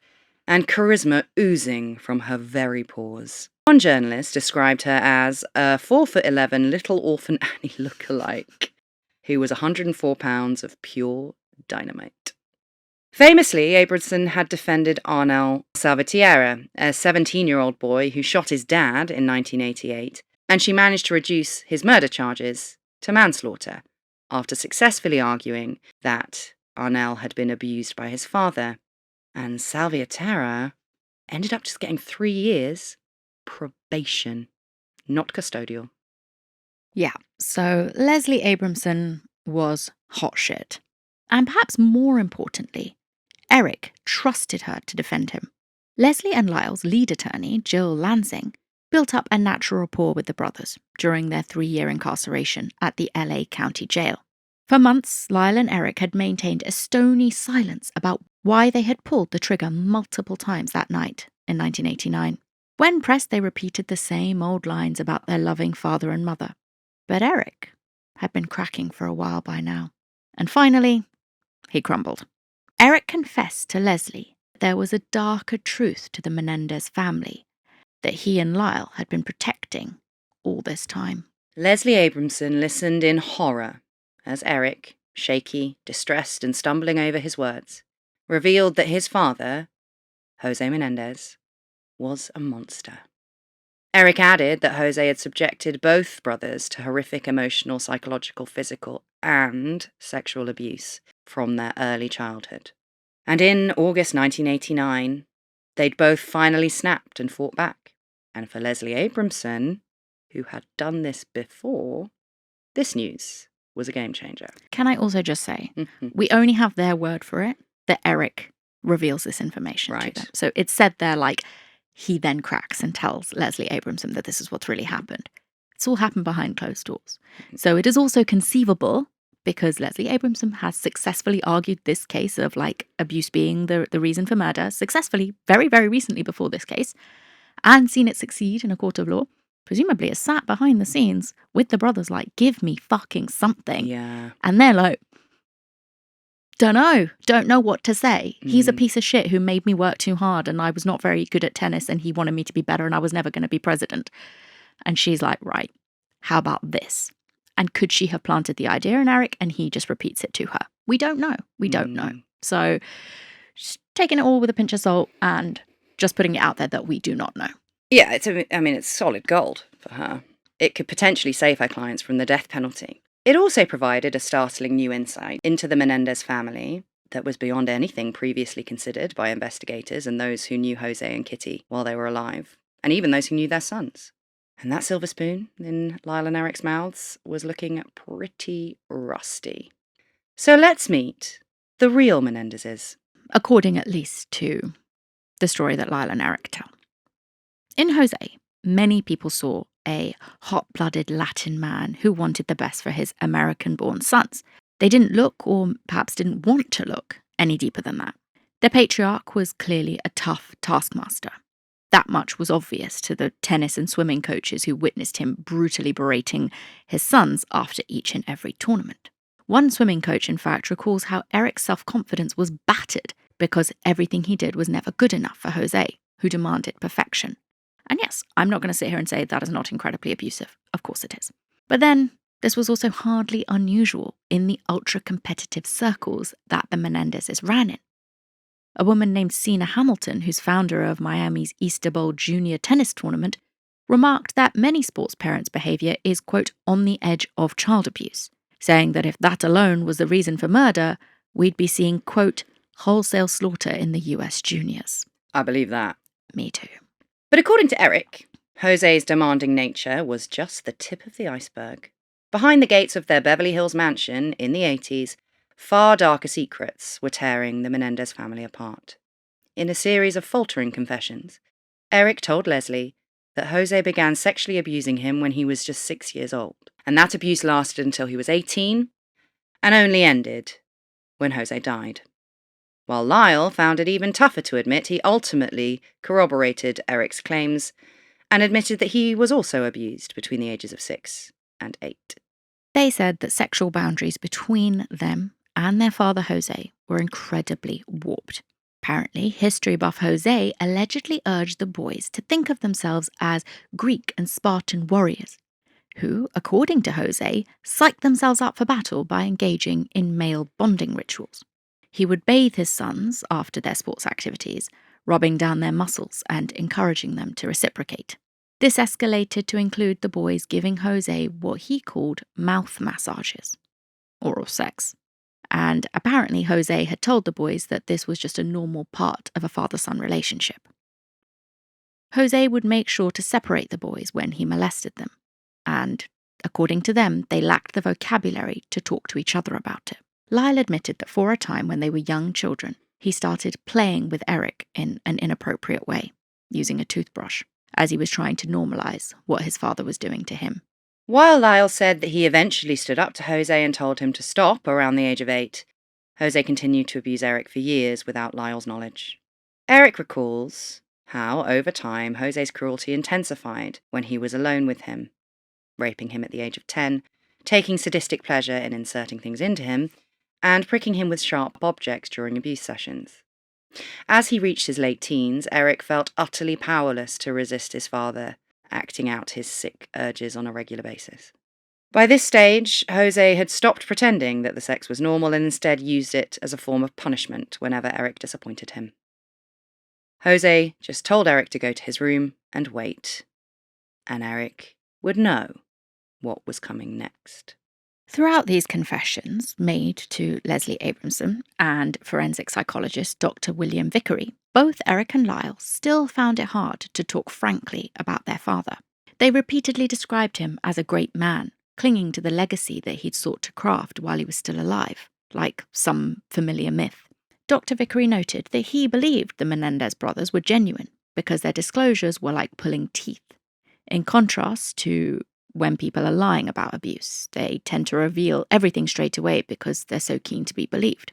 and charisma oozing from her very pores. One journalist described her as a 4'11" little orphan Annie lookalike who was 104 pounds of pure dynamite. Famously, Abramson had defended Arnel Salvatierra, a 17-year-old boy who shot his dad in 1988, and she managed to reduce his murder charges to manslaughter after successfully arguing that Arnel had been abused by his father, and Salvatierra ended up just getting 3 years probation, not custodial. Yeah, so Leslie Abramson was hot shit. And perhaps more importantly, Erik trusted her to defend him. Leslie and Lyle's lead attorney, Jill Lansing, built up a natural rapport with the brothers during their 3-year incarceration at the LA County Jail. For months, Lyle and Erik had maintained a stony silence about why they had pulled the trigger multiple times that night in 1989. When pressed, they repeated the same old lines about their loving father and mother. But Erik had been cracking for a while by now. And finally, he crumbled. Erik confessed to Leslie that there was a darker truth to the Menendez family that he and Lyle had been protecting all this time. Leslie Abramson listened in horror as Erik, shaky, distressed and stumbling over his words, revealed that his father, José Menendez, was a monster. Erik added that José had subjected both brothers to horrific emotional, psychological, physical and sexual abuse from their early childhood. And in August 1989, they'd both finally snapped and fought back. And for Leslie Abramson, who had done this before, this news was a game changer. Can I also just say, we only have their word for it, that Erik reveals this information to them. So it's said there like, he then cracks and tells Leslie Abramson that this is what's really happened. It's all happened behind closed doors. So it is also conceivable, because Leslie Abramson has successfully argued this case of like abuse being the reason for murder, successfully, very, very recently before this case, and seen it succeed in a court of law, presumably has sat behind the scenes with the brothers like, give me fucking something. Yeah. And they're like, don't know what to say. He's a piece of shit who made me work too hard and I was not very good at tennis and he wanted me to be better and I was never going to be president. And she's like, right, how about this? And could she have planted the idea in Erik and he just repeats it to her? We don't know. We don't know. So just taking it all with a pinch of salt and just putting it out there that we do not know. Yeah, it's solid gold for her. It could potentially save her clients from the death penalty. It also provided a startling new insight into the Menendez family that was beyond anything previously considered by investigators and those who knew José and Kitty while they were alive, and even those who knew their sons. And that silver spoon in Lyle and Erik's mouths was looking pretty rusty. So let's meet the real Menendezes. According at least to the story that Lyle and Erik tell. In José, many people saw a hot-blooded Latin man who wanted the best for his American-born sons. They didn't look, or perhaps didn't want to look, any deeper than that. Their patriarch was clearly a tough taskmaster. That much was obvious to the tennis and swimming coaches who witnessed him brutally berating his sons after each and every tournament. One swimming coach, in fact, recalls how Erik's self-confidence was battered because everything he did was never good enough for José, who demanded perfection. And yes, I'm not going to sit here and say that is not incredibly abusive. Of course it is. But then, this was also hardly unusual in the ultra-competitive circles that the Menendezes ran in. A woman named Sina Hamilton, who's founder of Miami's Easter Bowl Junior Tennis Tournament, remarked that many sports parents' behaviour is, quote, on the edge of child abuse, saying that if that alone was the reason for murder, we'd be seeing, quote, wholesale slaughter in the US juniors. I believe that. Me too. But according to Erik, José's demanding nature was just the tip of the iceberg. Behind the gates of their Beverly Hills mansion in the 80s, far darker secrets were tearing the Menendez family apart. In a series of faltering confessions, Erik told Leslie that José began sexually abusing him when he was just 6 years old, and that abuse lasted until he was 18 and only ended when José died. While Lyle found it even tougher to admit, he ultimately corroborated Erik's claims and admitted that he was also abused between the ages of 6 and 8. They said that sexual boundaries between them and their father José were incredibly warped. Apparently, history buff José allegedly urged the boys to think of themselves as Greek and Spartan warriors, who, according to José, psyched themselves up for battle by engaging in male bonding rituals. He would bathe his sons after their sports activities, rubbing down their muscles and encouraging them to reciprocate. This escalated to include the boys giving José what he called mouth massages, oral sex. And apparently José had told the boys that this was just a normal part of a father-son relationship. José would make sure to separate the boys when he molested them, and, according to them, they lacked the vocabulary to talk to each other about it. Lyle admitted that for a time when they were young children, he started playing with Erik in an inappropriate way, using a toothbrush, as he was trying to normalize what his father was doing to him. While Lyle said that he eventually stood up to José and told him to stop around the age of 8, José continued to abuse Erik for years without Lyle's knowledge. Erik recalls how, over time, José's cruelty intensified when he was alone with him, raping him at the age of 10, taking sadistic pleasure in inserting things into him, and pricking him with sharp objects during abuse sessions. As he reached his late teens, Erik felt utterly powerless to resist his father, acting out his sick urges on a regular basis. By this stage, José had stopped pretending that the sex was normal and instead used it as a form of punishment whenever Erik disappointed him. José just told Erik to go to his room and wait, and Erik would know what was coming next. Throughout these confessions made to Leslie Abramson and forensic psychologist Dr. William Vickery, both Erik and Lyle still found it hard to talk frankly about their father. They repeatedly described him as a great man, clinging to the legacy that he'd sought to craft while he was still alive, like some familiar myth. Dr. Vickery noted that he believed the Menendez brothers were genuine because their disclosures were like pulling teeth. In contrast to when people are lying about abuse, they tend to reveal everything straight away because they're so keen to be believed.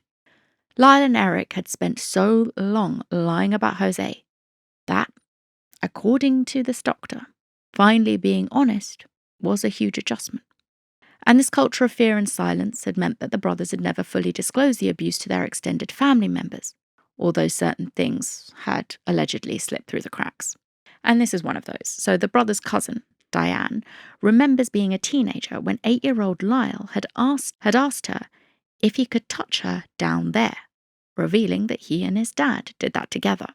Lyle and Erik had spent so long lying about José that, according to this doctor, finally being honest was a huge adjustment. And this culture of fear and silence had meant that the brothers had never fully disclosed the abuse to their extended family members, although certain things had allegedly slipped through the cracks. And this is one of those. So the brothers' cousin, Diane, remembers being a teenager when 8-year-old Lyle had asked her if he could touch her down there, revealing that he and his dad did that together.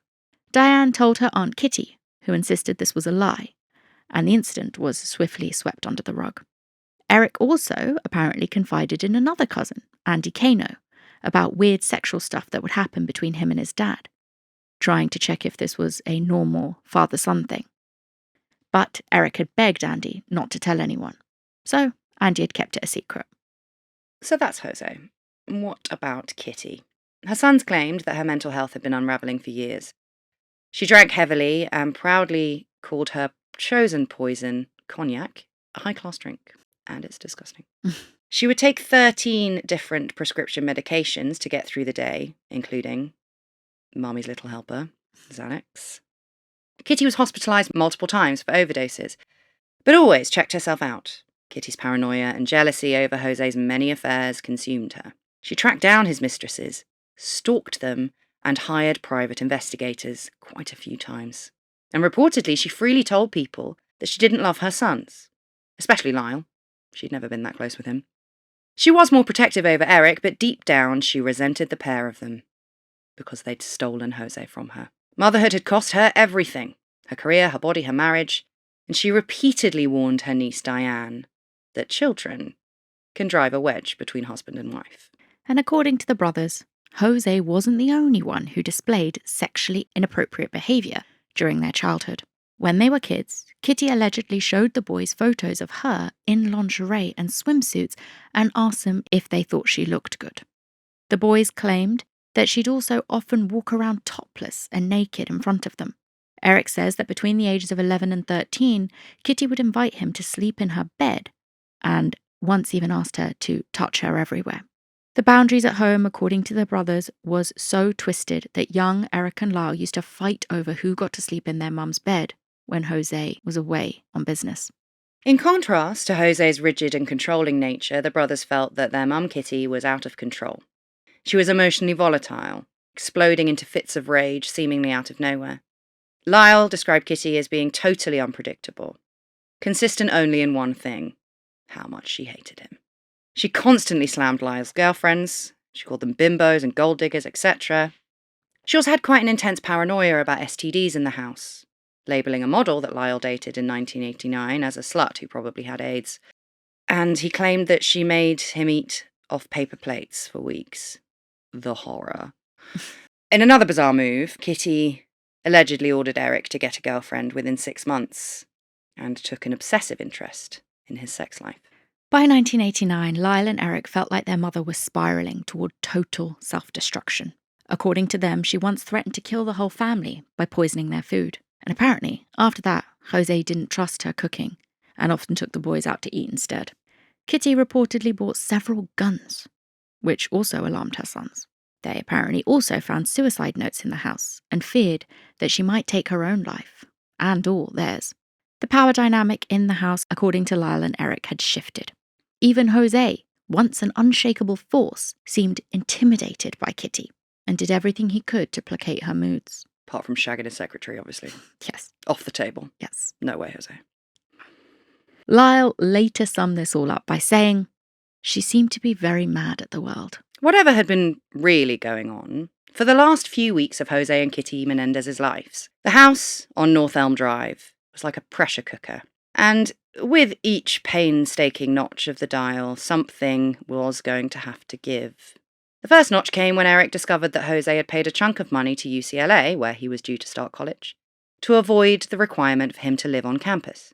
Diane told her Aunt Kitty, who insisted this was a lie, and the incident was swiftly swept under the rug. Erik also apparently confided in another cousin, Andy Kano, about weird sexual stuff that would happen between him and his dad, trying to check if this was a normal father-son thing. But Erik had begged Andy not to tell anyone, so Andy had kept it a secret. So that's José. What about Kitty? Her sons claimed that her mental health had been unraveling for years. She drank heavily and proudly called her chosen poison, cognac, a high-class drink, and it's disgusting. She would take 13 different prescription medications to get through the day, including Mommy's Little Helper, Xanax. Kitty was hospitalised multiple times for overdoses, but always checked herself out. Kitty's paranoia and jealousy over José's many affairs consumed her. She tracked down his mistresses, stalked them, and hired private investigators quite a few times. And reportedly, she freely told people that she didn't love her sons, especially Lyle. She'd never been that close with him. She was more protective over Erik, but deep down she resented the pair of them. because they'd stolen José from her. Motherhood had cost her everything, her career, her body, her marriage, and she repeatedly warned her niece Diane that children can drive a wedge between husband and wife. And according to the brothers, José wasn't the only one who displayed sexually inappropriate behaviour during their childhood. When they were kids, Kitty allegedly showed the boys photos of her in lingerie and swimsuits and asked them if they thought she looked good. The boys claimed that she'd also often walk around topless and naked in front of them. Erik says that between the ages of 11 and 13, Kitty would invite him to sleep in her bed and once even asked her to touch her everywhere. The boundaries at home, according to the brothers, was so twisted that young Erik and Lyle used to fight over who got to sleep in their mum's bed when José was away on business. In contrast to José's rigid and controlling nature, the brothers felt that their mum Kitty was out of control. She was emotionally volatile, exploding into fits of rage seemingly out of nowhere. Lyle described Kitty as being totally unpredictable, consistent only in one thing: how much she hated him. She constantly slammed Lyle's girlfriends, she called them bimbos and gold diggers, etc. She also had quite an intense paranoia about STDs in the house, labelling a model that Lyle dated in 1989 as a slut who probably had AIDS. And he claimed that she made him eat off paper plates for weeks. The horror. In another bizarre move, Kitty allegedly ordered Erik to get a girlfriend within 6 months and took an obsessive interest in his sex life. By 1989, Lyle and Erik felt like their mother was spiralling toward total self-destruction. According to them, she once threatened to kill the whole family by poisoning their food. And apparently, after that, José didn't trust her cooking and often took the boys out to eat instead. Kitty reportedly bought several guns, which also alarmed her sons. They apparently also found suicide notes in the house and feared that she might take her own life, and all theirs. The power dynamic in the house, according to Lyle and Erik, had shifted. Even José, once an unshakable force, seemed intimidated by Kitty and did everything he could to placate her moods. Apart from shagging his secretary, obviously. Yes. Off the table. Yes. No way, José. Lyle later summed this all up by saying, "She seemed to be very mad at the world." Whatever had been really going on, for the last few weeks of José and Kitty Menendez's lives, the house on North Elm Drive was like a pressure cooker. And with each painstaking notch of the dial, something was going to have to give. The first notch came when Erik discovered that José had paid a chunk of money to UCLA, where he was due to start college, to avoid the requirement for him to live on campus.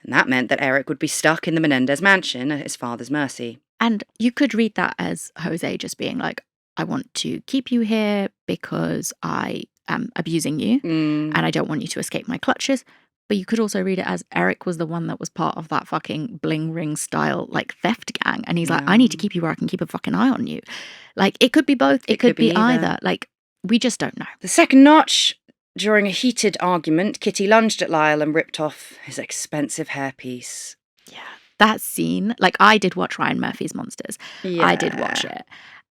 And that meant that Erik would be stuck in the Menendez mansion at his father's mercy. And you could read that as José just being like, "I want to keep you here because I am abusing you and I don't want you to escape my clutches." But you could also read it as Erik was the one that was part of that fucking bling ring style like theft gang. And he's like, "I need to keep you where I can keep a fucking eye on you." Like, it could be both. It could be either. Like, we just don't know. The second notch, during a heated argument, Kitty lunged at Lyle and ripped off his expensive hairpiece. Yeah. That scene, like, I did watch Ryan Murphy's Monsters. Yeah. I did watch it.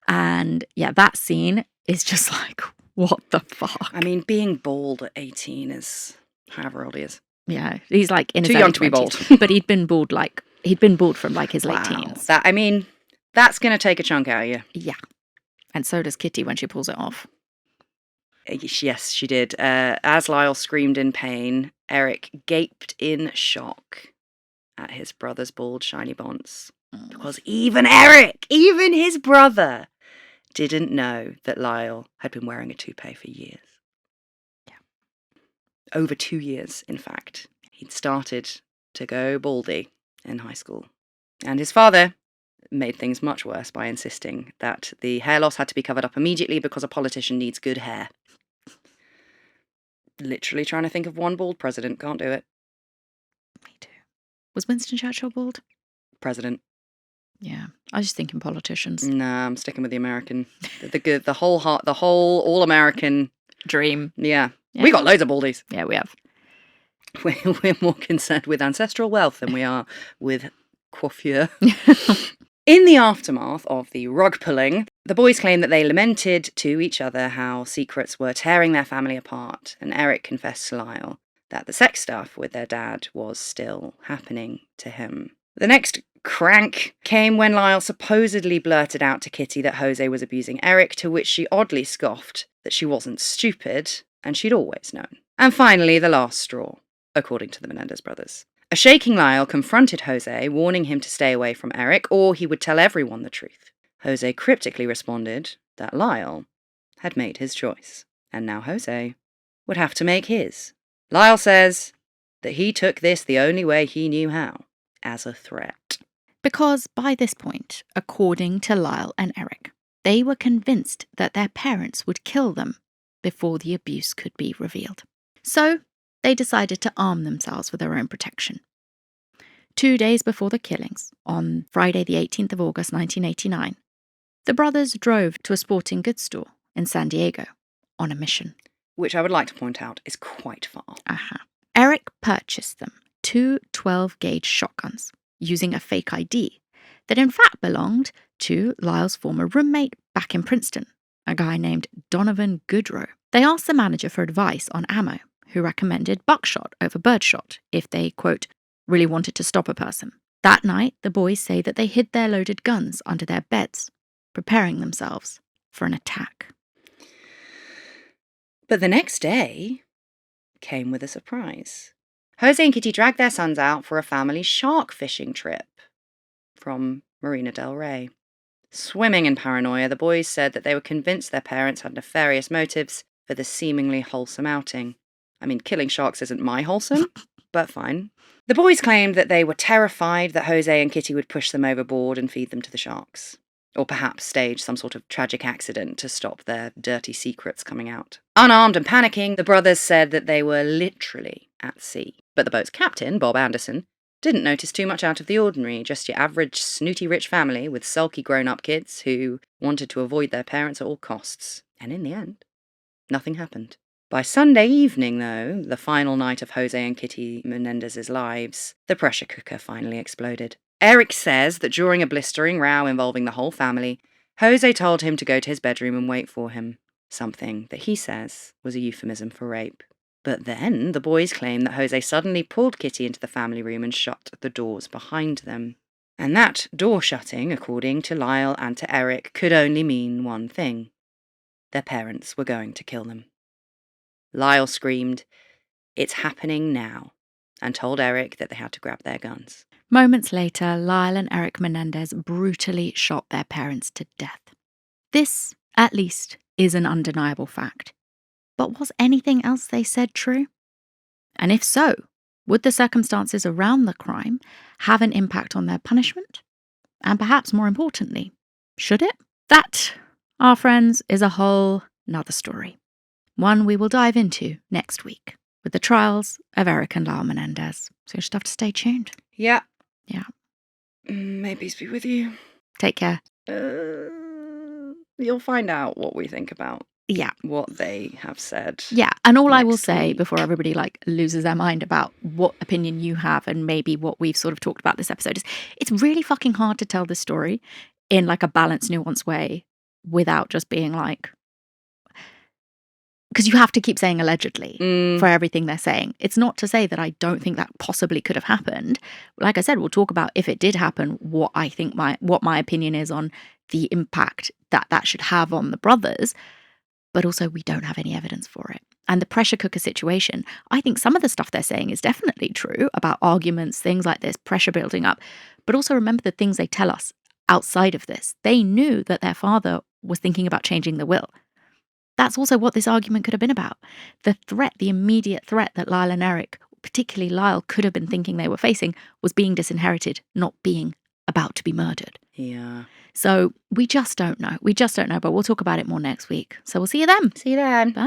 And yeah, that scene is just like, what the fuck? I mean, being bald at 18 is however old he is. Yeah, he's like in his Too early young to be 20s, bald. But he'd been bald from like his late teens. That's going to take a chunk out of you. Yeah. And so does Kitty when she pulls it off. Yes, she did. As Lyle screamed in pain, Erik gaped in shock at his brother's bald, shiny bonds. Because even Erik, even his brother, didn't know that Lyle had been wearing a toupee for years. Yeah. Over 2 years, in fact. He'd started to go baldy in high school. And his father made things much worse by insisting that the hair loss had to be covered up immediately because a politician needs good hair. Literally trying to think of one bald president. Can't do it. Me too. Was Winston Churchill bald? President. Yeah. I was just thinking politicians. Nah, I'm sticking with the American. The whole all-American dream. Yeah. We got loads of baldies. Yeah, we have. We're more concerned with ancestral wealth than we are with coiffure. In the aftermath of the rug pulling, the boys claimed that they lamented to each other how secrets were tearing their family apart, and Erik confessed to Lyle that the sex stuff with their dad was still happening to him. The next crank came when Lyle supposedly blurted out to Kitty that José was abusing Erik, to which she oddly scoffed that she wasn't stupid, and she'd always known. And finally, the last straw, according to the Menendez brothers. A shaking Lyle confronted José, warning him to stay away from Erik, or he would tell everyone the truth. José cryptically responded that Lyle had made his choice, and now José would have to make his. Lyle says that he took this the only way he knew how, as a threat. Because by this point, according to Lyle and Erik, they were convinced that their parents would kill them before the abuse could be revealed. So they decided to arm themselves for their own protection. 2 days before the killings, on Friday the 18th of August 1989, the brothers drove to a sporting goods store in San Diego on a mission. Which I would like to point out is quite far. Erik purchased them 2 12-gauge shotguns using a fake ID that in fact belonged to Lyle's former roommate back in Princeton, a guy named Donovan Goodrow. They asked the manager for advice on ammo, who recommended buckshot over birdshot if they, quote, really wanted to stop a person. That night, the boys say that they hid their loaded guns under their beds, preparing themselves for an attack. But the next day came with a surprise. José and Kitty dragged their sons out for a family shark fishing trip from Marina del Rey. Swimming in paranoia, the boys said that they were convinced their parents had nefarious motives for the seemingly wholesome outing. I mean, killing sharks isn't my wholesome, but fine. The boys claimed that they were terrified that José and Kitty would push them overboard and feed them to the sharks. Or perhaps stage some sort of tragic accident to stop their dirty secrets coming out. Unarmed and panicking, the brothers said that they were literally at sea. But the boat's captain, Bob Anderson, didn't notice too much out of the ordinary, just your average snooty rich family with sulky grown-up kids who wanted to avoid their parents at all costs. And in the end, nothing happened. By Sunday evening, though, the final night of José and Kitty Menendez's lives, the pressure cooker finally exploded. Erik says that during a blistering row involving the whole family, José told him to go to his bedroom and wait for him, something that he says was a euphemism for rape. But then the boys claim that José suddenly pulled Kitty into the family room and shut the doors behind them. And that door shutting, according to Lyle and to Erik, could only mean one thing. Their parents were going to kill them. Lyle screamed, "It's happening now," and told Erik that they had to grab their guns. Moments later, Lyle and Erik Menendez brutally shot their parents to death. This, at least, is an undeniable fact. But was anything else they said true? And if so, would the circumstances around the crime have an impact on their punishment? And perhaps more importantly, should it? That, our friends, is a whole nother story. One we will dive into next week with the trials of Erik and Lyle Menendez. So you just have to stay tuned. Yeah. Yeah. May peace be with you. Take care. You'll find out what we think about what they have said. Yeah, and all I will next say week. before everybody loses their mind about what opinion you have and maybe what we've sort of talked about this episode is it's really fucking hard to tell this story in a balanced, nuanced way without just being because you have to keep saying allegedly for everything they're saying. It's not to say that I don't think that possibly could have happened. Like I said, we'll talk about if it did happen, what I think what my opinion is on the impact that should have on the brothers. But also we don't have any evidence for it. And the pressure cooker situation, I think some of the stuff they're saying is definitely true about arguments, things like this, pressure building up. But also remember the things they tell us outside of this. They knew that their father was thinking about changing the will. That's also what this argument could have been about. The threat, the immediate threat that Lyle and Erik, particularly Lyle, could have been thinking they were facing was being disinherited, not being about to be murdered. Yeah. So we just don't know. We just don't know, but we'll talk about it more next week. So we'll see you then. See you then. Bye.